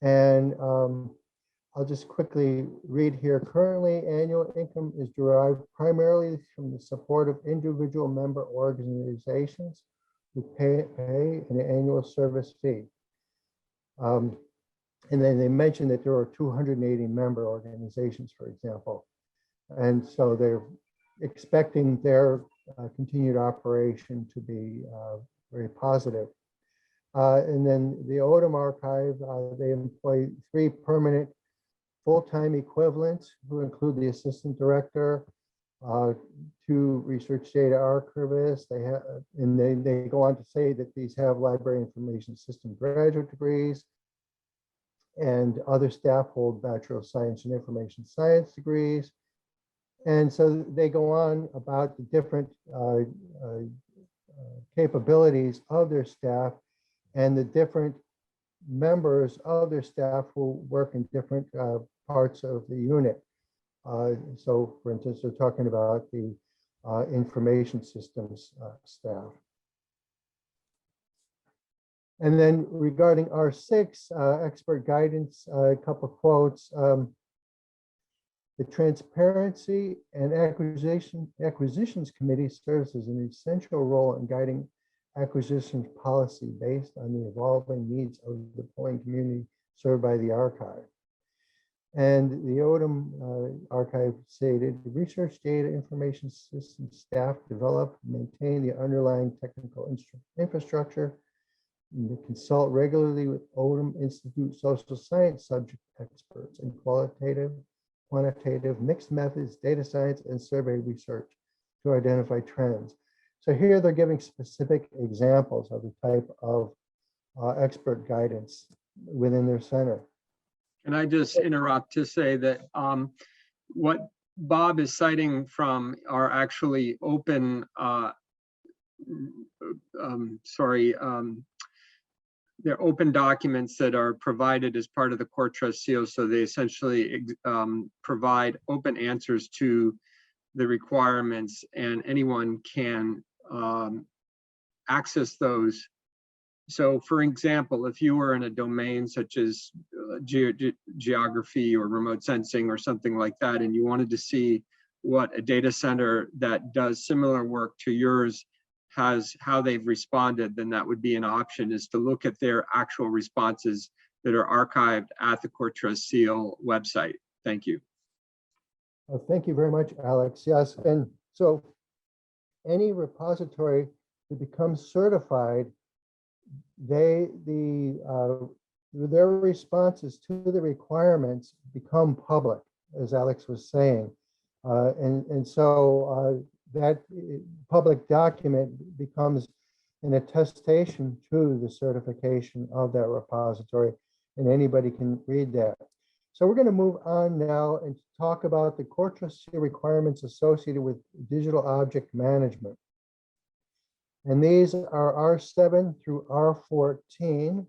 Speaker 4: And I'll just quickly read here. Currently, annual income is derived primarily from the support of individual member organizations who pay an annual service fee. And then they mentioned that there are 280 member organizations, for example. And so they're expecting their continued operation to be very positive. And then the Odom archive, they employ 3 permanent full-time equivalents who include the assistant director, 2 research data archivists. They have, and they go on to say that these have library information system graduate degrees, and other staff hold Bachelor of Science and Information Science degrees. And so they go on about the different capabilities of their staff and the different members of their staff who work in different parts of the unit. So for instance, they're talking about the information systems staff. And then regarding R6, expert guidance, a couple of quotes. The Transparency and Acquisitions Committee serves as an essential role in guiding acquisitions policy based on the evolving needs of the polling community served by the archive. And the Odom archive stated, the research data information system staff develop, maintain the underlying technical infrastructure, and they consult regularly with Odom Institute social science subject experts in qualitative, quantitative, mixed methods, data science, and survey research to identify trends. So here they're giving specific examples of the type of expert guidance within their center.
Speaker 1: Can I just interrupt to say that what Bob is citing from are actually open, they're open documents that are provided as part of the CoreTrustSeal. So they essentially provide open answers to the requirements, and anyone can access those. So for example, if you were in a domain such as geography or remote sensing or something like that, and you wanted to see what a data center that does similar work to yours has, how they've responded, then that would be an option, is to look at their actual responses that are archived at the CoreTrustSeal website. Thank you.
Speaker 4: Well, thank you very much, Alex. Yes, and so any repository that becomes certified, their responses to the requirements become public, as Alex was saying, and so that public document becomes an attestation to the certification of that repository, and anybody can read that. So we're going to move on now and talk about the CoreTrustSeal requirements associated with digital object management. And these are R7 through R14,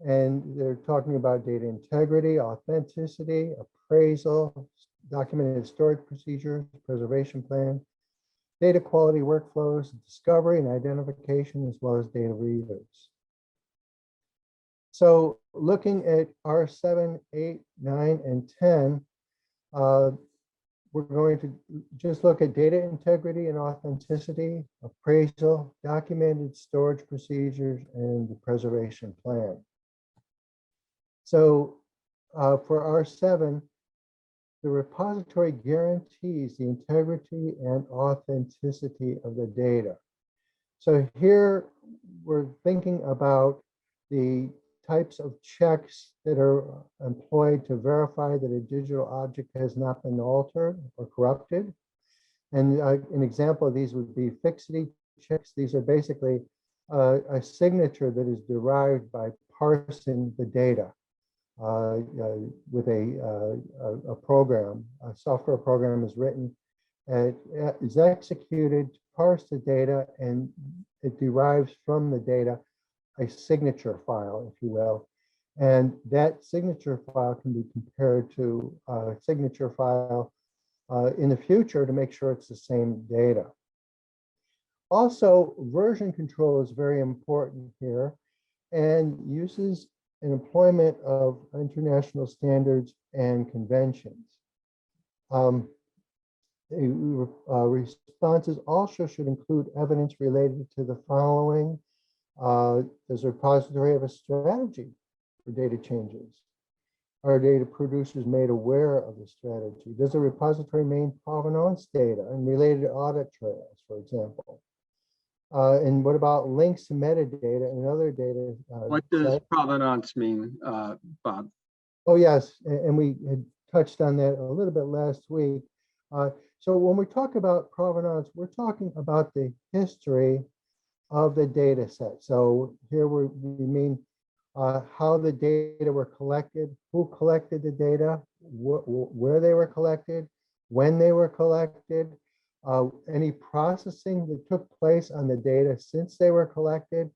Speaker 4: and they're talking about data integrity, authenticity, appraisal, documented storage procedures, preservation plan, data quality workflows, discovery and identification, as well as data readers. So looking at R7, 8, 9, and 10, we're going to just look at data integrity and authenticity, appraisal, documented storage procedures, and the preservation plan. So for R7, the repository guarantees the integrity and authenticity of the data. So here we're thinking about the types of checks that are employed to verify that a digital object has not been altered or corrupted. And an example of these would be Fixity Checks. These are basically a signature that is derived by parsing the data with a program. A software program is written, is executed to parse the data, and it derives from the data a signature file, if you will. And that signature file can be compared to a signature file in the future to make sure it's the same data. Also, version control is very important here and uses an employment of international standards and conventions. Responses also should include evidence related to the following. Does a repository have a strategy for data changes? Are data producers made aware of the strategy? Does a repository maintain provenance data and related audit trails, for example? And what about links to metadata and other data?
Speaker 1: What does provenance mean, Bob?
Speaker 4: Oh, yes, and we had touched on that a little bit last week. So when we talk about provenance, we're talking about the history of the data set. So here we mean how the data were collected, who collected the data, where they were collected, when they were collected, any processing that took place on the data since they were collected,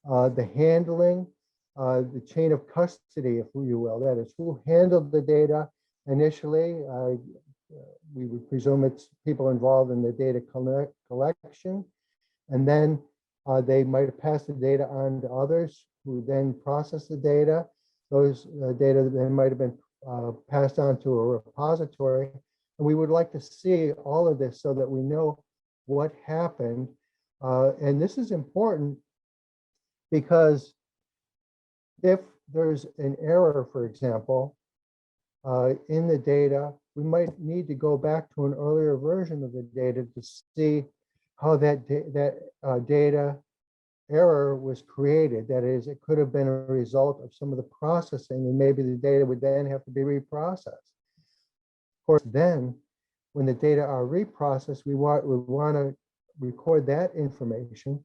Speaker 4: the handling, the chain of custody, if you will, that is who handled the data initially. We would presume it's people involved in the data collection, and then they might have passed the data on to others who then process the data. Those data then might have been passed on to a repository. And we would like to see all of this so that we know what happened. And this is important because if there's an error, for example, in the data, we might need to go back to an earlier version of the data to see how that data error was created. That is, it could have been a result of some of the processing, and maybe the data would then have to be reprocessed. Of course, then when the data are reprocessed, we want to record that information.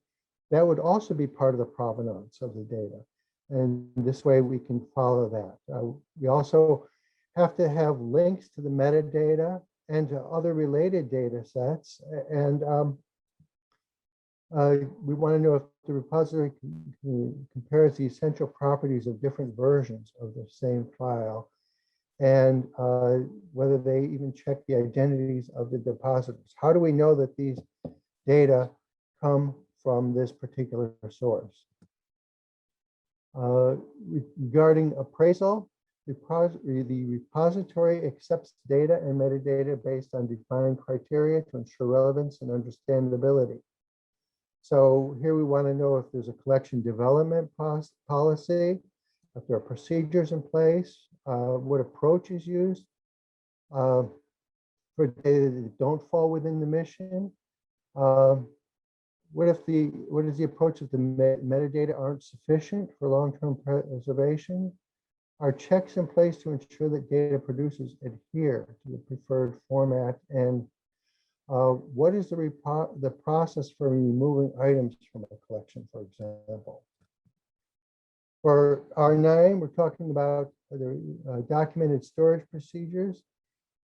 Speaker 4: That would also be part of the provenance of the data. And this way we can follow that. We also have to have links to the metadata and to other related data sets. And we want to know if the repository compares the essential properties of different versions of the same file, and whether they even check the identities of the depositors. How do we know that these data come from this particular source? Regarding appraisal, the repository accepts data and metadata based on defined criteria to ensure relevance and understandability. So here we want to know if there's a collection development policy, if there are procedures in place, what approach is used for data that don't fall within the mission. What is the approach if the metadata aren't sufficient for long-term preservation? Are checks in place to ensure that data producers adhere to the preferred format? And what is the process for removing items from a collection, for example? For R9, we're talking about the documented storage procedures.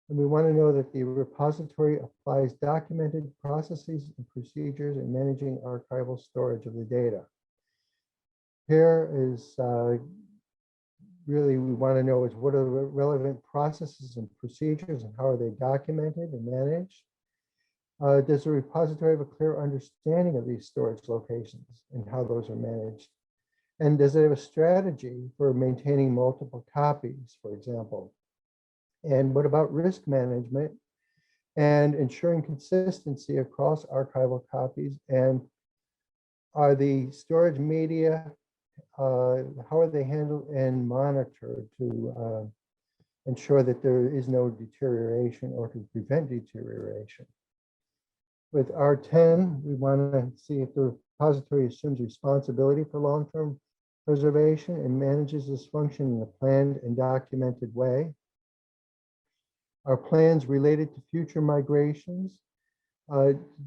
Speaker 4: And we want to know that the repository applies documented processes and procedures in managing archival storage of the data. Here is really, we want to know is what are the relevant processes and procedures and how are they documented and managed? Does the repository have a clear understanding of these storage locations and how those are managed? And does it have a strategy for maintaining multiple copies, for example? And what about risk management and ensuring consistency across archival copies? And are the storage media, how are they handled and monitored to ensure that there is no deterioration or to prevent deterioration? With R10, we want to see if the repository assumes responsibility for long-term preservation and manages this function in a planned and documented way. Are plans related to future migrations?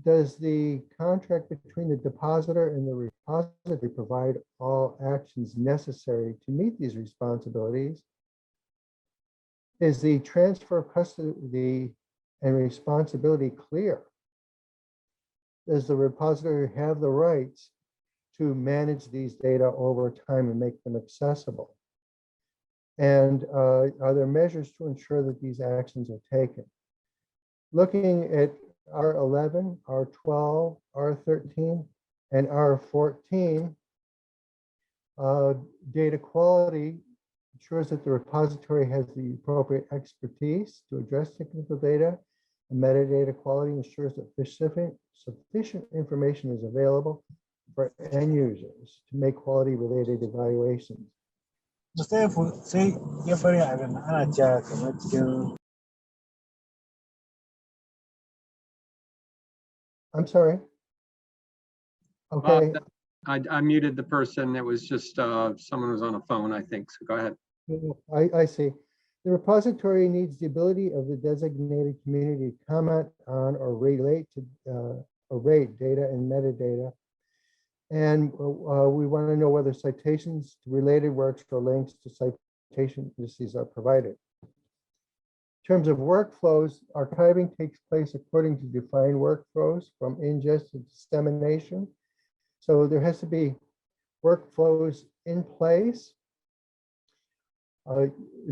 Speaker 4: Does the contract between the depositor and the repository provide all actions necessary to meet these responsibilities? Is the transfer of custody and responsibility clear? Does the repository have the rights to manage these data over time and make them accessible? And are there measures to ensure that these actions are taken? Looking at R11, R12, R13, and R14, data quality ensures that the repository has the appropriate expertise to address technical data, and metadata quality ensures that sufficient information is available for end users to make quality-related evaluations. I'm sorry. Okay.
Speaker 1: I muted the person. It was just someone was on a phone, I think. So go ahead.
Speaker 4: I see. The repository needs the ability of the designated community to comment on or relate to or rate data and metadata. And we want to know whether citations to related works or links to citation indices are provided. In terms of workflows, archiving takes place according to defined workflows from ingest to dissemination. So there has to be workflows in place,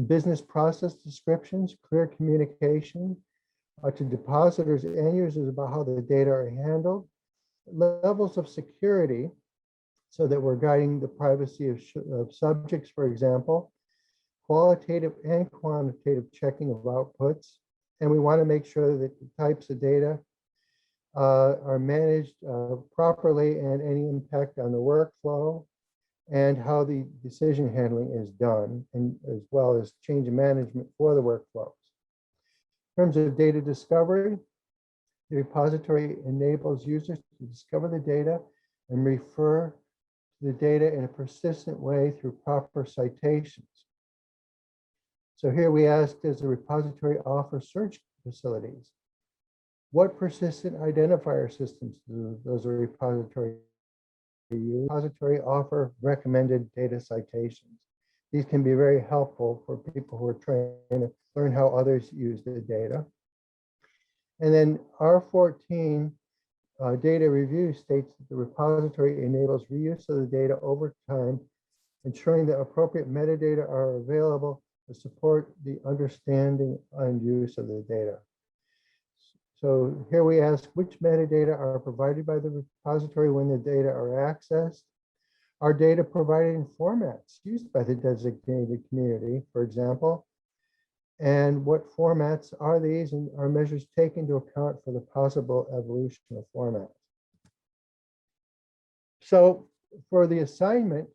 Speaker 4: business process descriptions, clear communication to depositors and users about how the data are handled, levels of security so that we're guiding the privacy of subjects, for example, qualitative and quantitative checking of outputs. And we want to make sure that the types of data are managed properly and any impact on the workflow and how the decision handling is done, and as well as change management for the workflows. In terms of data discovery, the repository enables users to discover the data and refer to the data in a persistent way through proper citations. So here we ask, does the repository offer search facilities? What persistent identifier systems does a repository use? Repository offer recommended data citations. These can be very helpful for people who are trying to learn how others use the data. And then R14 data review states that the repository enables reuse of the data over time, ensuring that appropriate metadata are available to support the understanding and use of the data. So here we ask, which metadata are provided by the repository when the data are accessed? Are data provided in formats used by the designated community, for example? And what formats are these, and are measures taken to account for the possible evolution of formats? So for the assignment,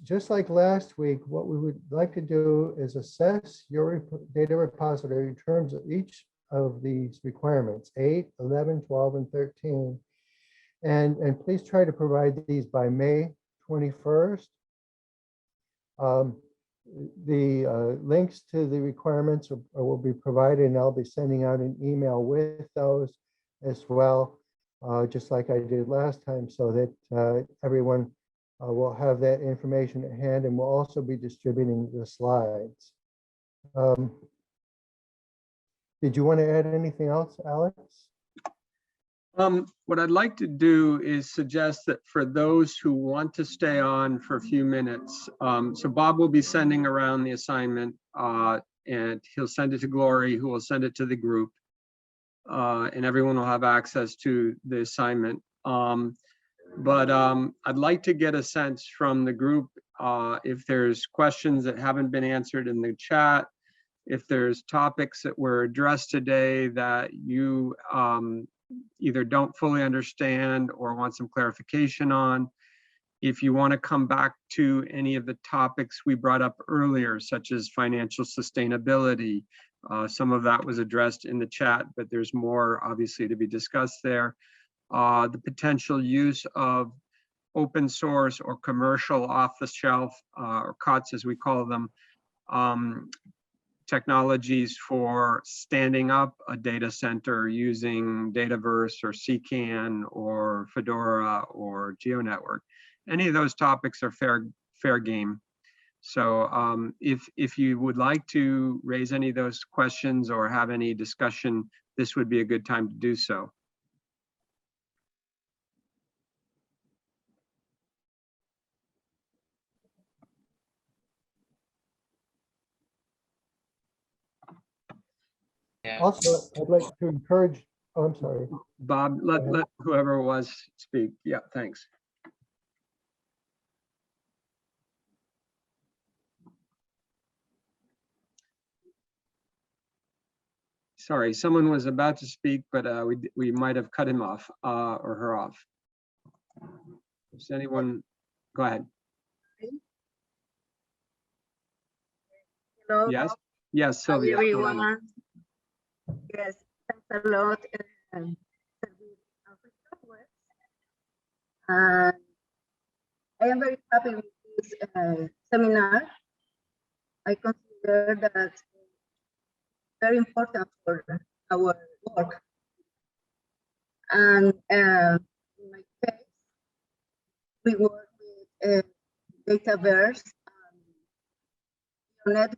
Speaker 4: just like last week, what we would like to do is assess your data repository in terms of each of these requirements, 8, 11, 12, and 13. And please try to provide these by May 21st. The links to the requirements will be provided, and I'll be sending out an email with those as well, just like I did last time, so that everyone will have that information at hand, and we'll also be distributing the slides. Did you want to add anything else, Alex?
Speaker 1: What I'd like to do is suggest that for those who want to stay on for a few minutes, so Bob will be sending around the assignment, and he'll send it to Glory, who will send it to the group, and everyone will have access to the assignment. But I'd like to get a sense from the group if there's questions that haven't been answered in the chat, if there's topics that were addressed today that you either don't fully understand or want some clarification on. If you want to come back to any of the topics we brought up earlier, such as financial sustainability, some of that was addressed in the chat, but there's more obviously to be discussed there. The potential use of open source or commercial off-the-shelf, or COTS as we call them, technologies for standing up a data center using Dataverse or CCAN or Fedora or GeoNetwork. Any of those topics are fair game. So if you would like to raise any of those questions or have any discussion, this would be a good time to do so.
Speaker 4: Also, I'd like to encourage, oh, I'm sorry.
Speaker 1: Bob, let whoever it was speak. Yeah, thanks. Sorry, someone was about to speak, but we might have cut him off or her off. Does anyone go ahead?
Speaker 6: Hello.
Speaker 1: Yes, yes,
Speaker 6: Hi,
Speaker 1: Sylvia.
Speaker 6: everyone. Yes, thanks a lot. I am very happy with this seminar. I consider that very important for our work. And in my case, we work with Dataverse and net.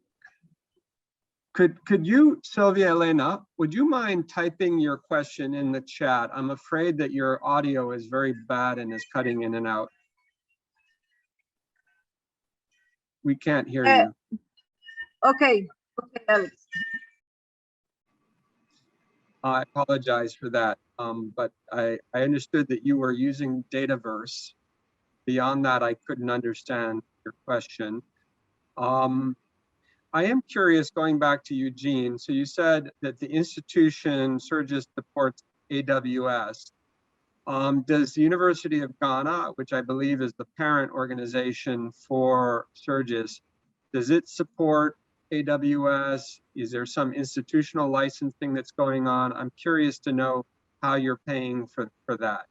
Speaker 1: Could you, Sylvia Elena, would you mind typing your question in the chat? I'm afraid that your audio is very bad and is cutting in and out. We can't hear you.
Speaker 6: Okay, Alex.
Speaker 1: I apologize for that, but I understood that you were using Dataverse. Beyond that, I couldn't understand your question. I am curious, going back to Eugene, so you said that the institution SERVIR supports AWS. Does the University of Ghana, which I believe is the parent organization for SERVIR, does it support AWS? Is there some institutional licensing that's going on? I'm curious to know how you're paying for that.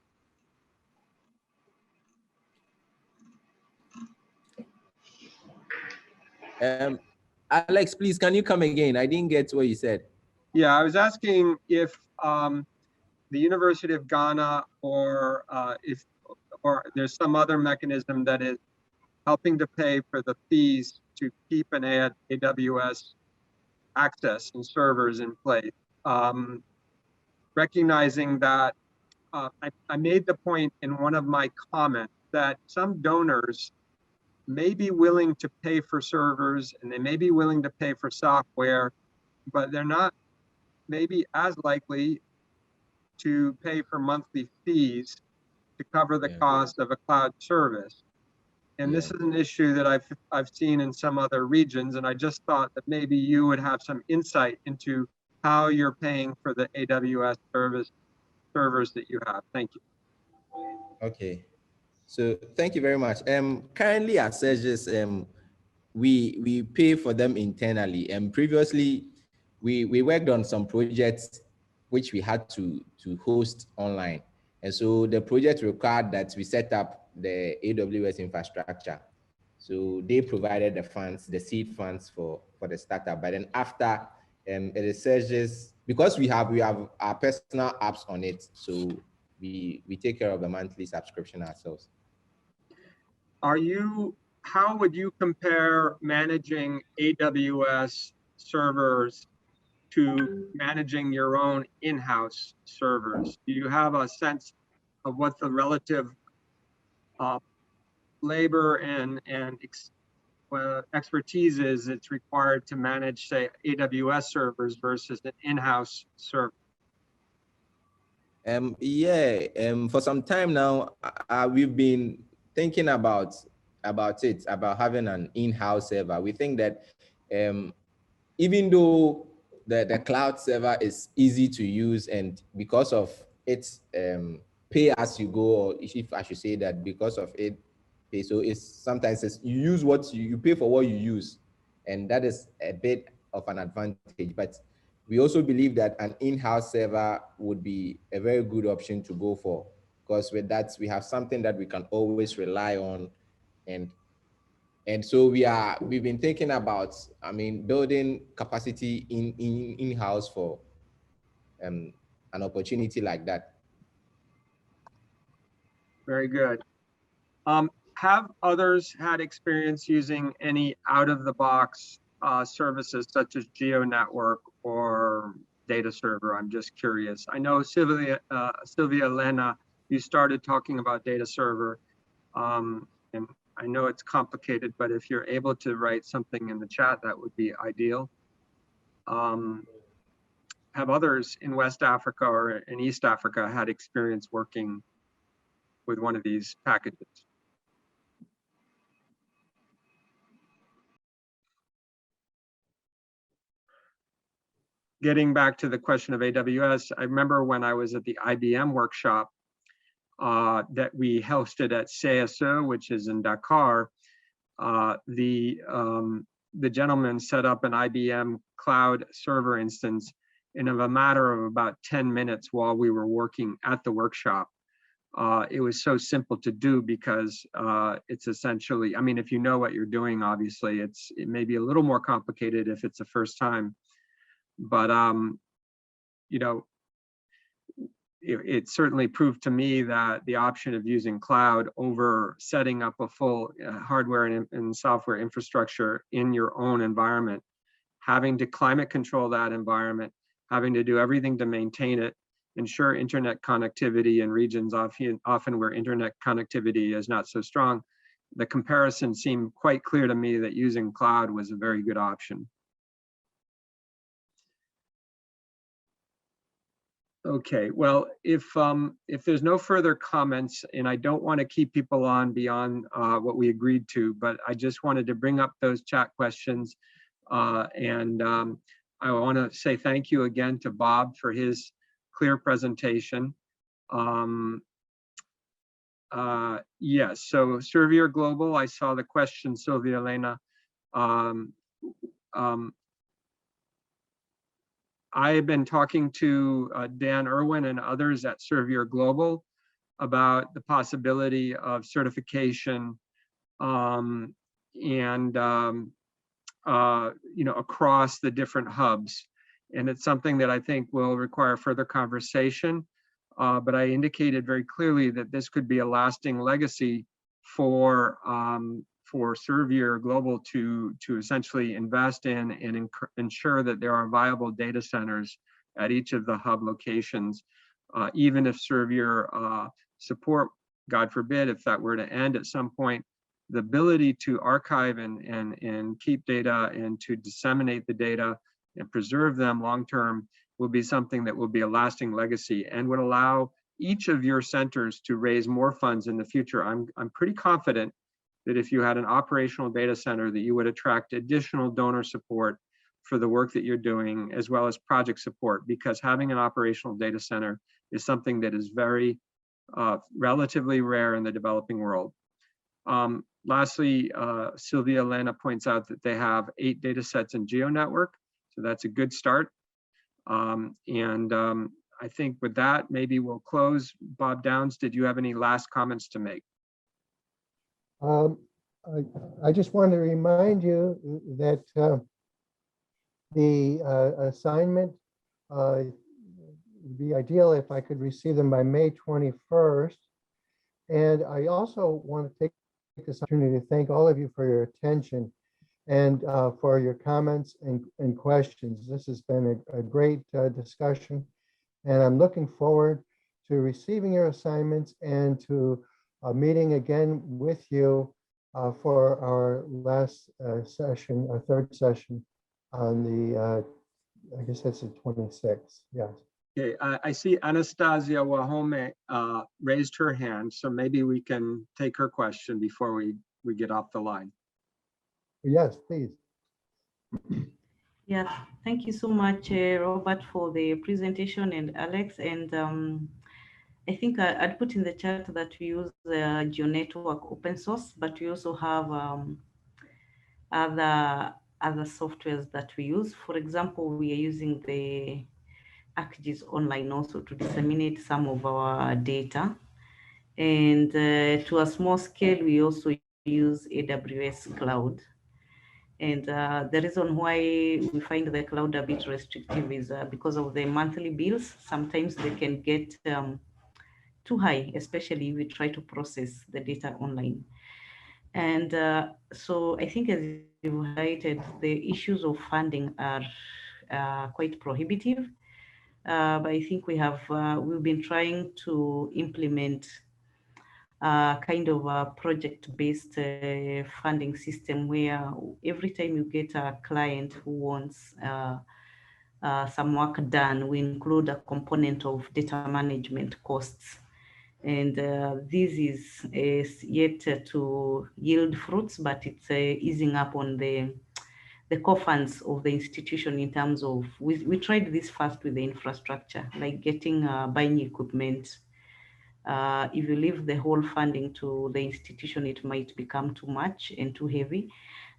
Speaker 5: Alex, please, can you come again? I didn't get what you said.
Speaker 1: Yeah, I was asking if the University of Ghana or there's some other mechanism that is helping to pay for the fees to keep an AWS access and servers in place. Recognizing that I made the point in one of my comments that some donors may be willing to pay for servers and they may be willing to pay for software, but they're not maybe as likely to pay for monthly fees to cover the cost of a cloud service. And this is an issue that I've seen in some other regions, and I just thought that maybe you would have some insight into how you're paying for the AWS servers that you have. Thank you.
Speaker 5: Okay, so thank you very much. Currently at SERVIR, we pay for them internally, and previously we worked on some projects which we had to host online, and so the project required that we set up the AWS infrastructure. So they provided the funds, the seed funds for the startup. But then after it is SERVIR, because we have our personal apps on it, so we take care of the monthly subscription ourselves.
Speaker 1: How would you compare managing AWS servers to managing your own in-house servers? Do you have a sense of what the relative labor and expertise is it's required to manage, say, AWS servers versus an in-house server?
Speaker 5: For some time now, we've been thinking about having an in-house server. We think that even though the cloud server is easy to use, and because of its pay as you go, or if I should say that, because of it, so you use what you pay for what you use, and that is a bit of an advantage. But we also believe that an in-house server would be a very good option to go for, because with that we have something that we can always rely on, and so we've been thinking about, building capacity in-house for an opportunity like that.
Speaker 1: Very good. Have others had experience using any out-of-the-box services such as GeoNetwork or Data Server? I'm just curious. I know Sylvia Elena, you started talking about Data Server, and I know it's complicated, but if you're able to write something in the chat, that would be ideal. have others in West Africa or in East Africa had experience working with one of these packages? Getting back to the question of AWS, I remember when I was at the IBM workshop that we hosted at CIESIN, which is in Dakar, the gentleman set up an IBM cloud server instance in a matter of about 10 minutes while we were working at the workshop. It was so simple to do because it's essentially, I mean, if you know what you're doing, obviously it may be a little more complicated if it's the first time, but you know, it certainly proved to me that the option of using cloud over setting up a full hardware and software infrastructure in your own environment, having to climate control that environment, having to do everything to maintain it, ensure internet connectivity in regions often where internet connectivity is not so strong, the comparison seemed quite clear to me that using cloud was a very good option. Okay, well, if there's no further comments, and I don't want to keep people on beyond what we agreed to, but I just wanted to bring up those chat questions. And I want to say thank you again to Bob for his clear presentation. Yes, so Servier Global, I saw the question, Sylvia Elena. I have been talking to Dan Irwin and others at Servier Global about the possibility of certification and you know, across the different hubs. And it's something that I think will require further conversation. But I indicated very clearly that this could be a lasting legacy for Servier Global to essentially invest in and ensure that there are viable data centers at each of the hub locations. Even if Servier support, God forbid, if that were to end at some point, the ability to archive and keep data and to disseminate the data and preserve them long-term will be something that will be a lasting legacy and would allow each of your centers to raise more funds in the future. I'm pretty confident that if you had an operational data center, that you would attract additional donor support for the work that you're doing, as well as project support, because having an operational data center is something that is very relatively rare in the developing world. Lastly, Sylvia Elena points out that they have 8 data sets in GeoNetwork, so that's a good start. I think with that, maybe we'll close. Bob Downs, did you have any last comments to make?
Speaker 4: I just want to remind you that the assignment would be ideal if I could receive them by May 21st. And I also want to take this opportunity to thank all of you for your attention and for your comments and questions. This has been a great discussion, and I'm looking forward to receiving your assignments and to meeting again with you for our last session, our third session on the, I guess that's the 26th, yes.
Speaker 1: Okay, I see Anastasia Wahome raised her hand, so maybe we can take her question before we get off the line.
Speaker 4: Yes, please.
Speaker 7: Yes, thank you so much, Robert, for the presentation, and Alex. And I think I'd put in the chat that we use GeoNetwork open source, but we also have other softwares that we use. For example, we are using the ArchGIS Online also to disseminate some of our data. And to a small scale, we also use AWS Cloud. And the reason why we find the cloud a bit restrictive is because of the monthly bills. Sometimes they can get too high, especially if we try to process the data online. And so I think, as you highlighted, the issues of funding are quite prohibitive. But I think we've been trying to implement kind of a project-based funding system where every time you get a client who wants some work done, we include a component of data management costs. And this is yet to yield fruits, but it's easing up on the core funds of the institution in terms of, we tried this first with the infrastructure, like getting, buying equipment. If you leave the whole funding to the institution, it might become too much and too heavy.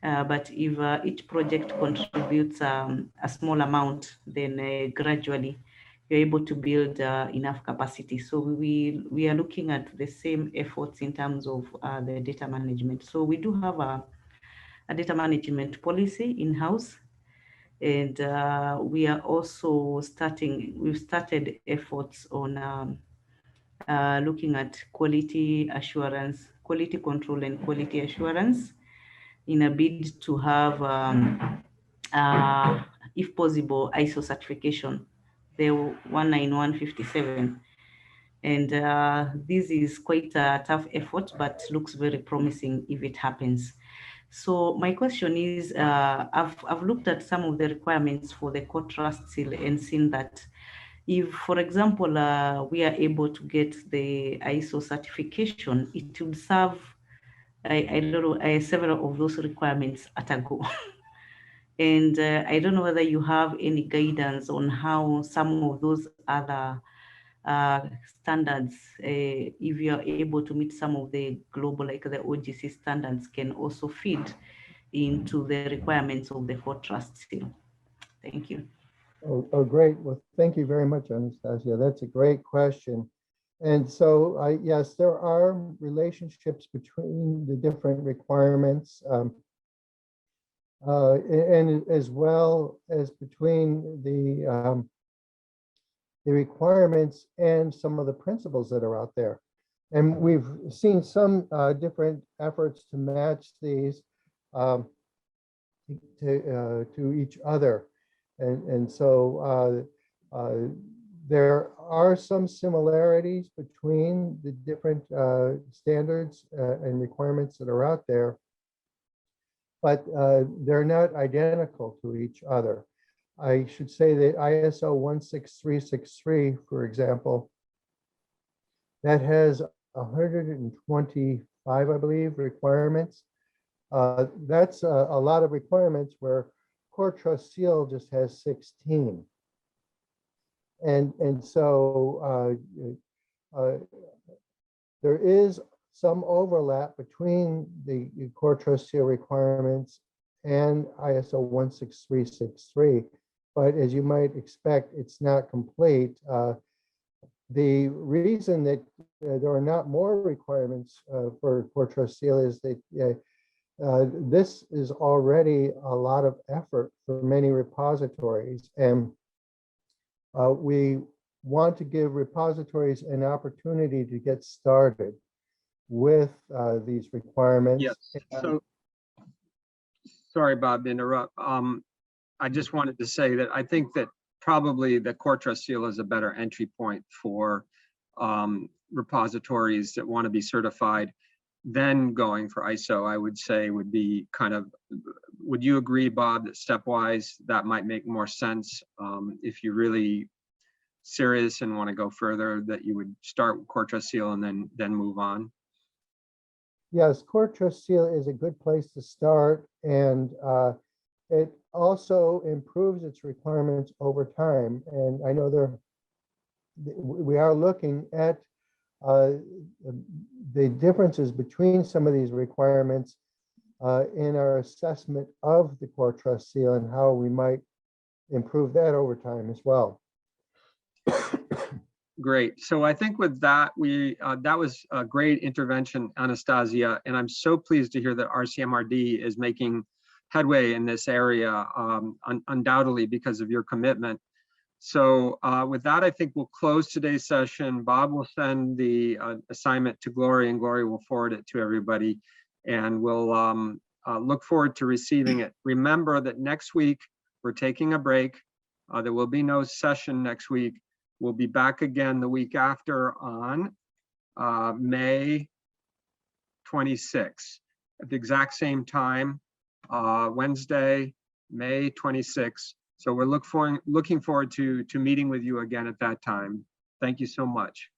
Speaker 7: But if each project contributes a small amount, then gradually you're able to build enough capacity. So we are looking at the same efforts in terms of the data management. So we do have a data management policy in-house. And we are also we've started efforts on looking at quality assurance, quality control and quality assurance in a bid to have, if possible, ISO certification, the 19157. And this is quite a tough effort, but looks very promising if it happens. So my question is, I've looked at some of the requirements for the CoreTrustSeal and seen that if, for example, we are able to get the ISO certification, it would serve, I don't know, several of those requirements at a go. And I don't know whether you have any guidance on how some of those other standards, if you are able to meet some of the global, like the OGC standards, can also feed into the requirements of the CoreTrustSeal. Thank you.
Speaker 4: Oh, great. Well, thank you very much, Anastasia. That's a great question. And so, yes, there are relationships between the different requirements, and as well as between the requirements and some of the principles that are out there. And we've seen some different efforts to match these to each other. And so there are some similarities between the different standards and requirements that are out there, but they're not identical to each other. I should say that ISO 16363, for example, that has 125, I believe, requirements. That's a lot of requirements where CoreTrustSeal just has 16. And so there is some overlap between the CoreTrustSeal requirements and ISO 16363. But as you might expect, it's not complete. The reason that there are not more requirements for CoreTrustSeal is that this is already a lot of effort for many repositories. And we want to give repositories an opportunity to get started with these requirements.
Speaker 1: Yes. So, sorry, Bob, to interrupt. I just wanted to say that I think that probably the CoreTrustSeal is a better entry point for repositories that want to be certified. Then going for ISO, I would say would be kind of, would you agree, Bob, that stepwise that might make more sense if you're really serious and want to go further, that you would start with CoreTrustSeal and then move on?
Speaker 4: Yes, CoreTrustSeal is a good place to start, and it also improves its requirements over time. And I know we are looking at the differences between some of these requirements in our assessment of the CoreTrustSeal and how we might improve that over time as well.
Speaker 1: Great. So I think with that, that was a great intervention, Anastasia, and I'm so pleased to hear that RCMRD is making headway in this area, undoubtedly because of your commitment. So with that, I think we'll close today's session. Bob will send the assignment to Gloria, and Gloria will forward it to everybody, and we'll look forward to receiving it. Remember that next week we're taking a break. There will be no session next week. We'll be back again the week after on May 26th at the exact same time, Wednesday, May 26th, So we're looking forward to meeting with you again at that time. Thank you so much.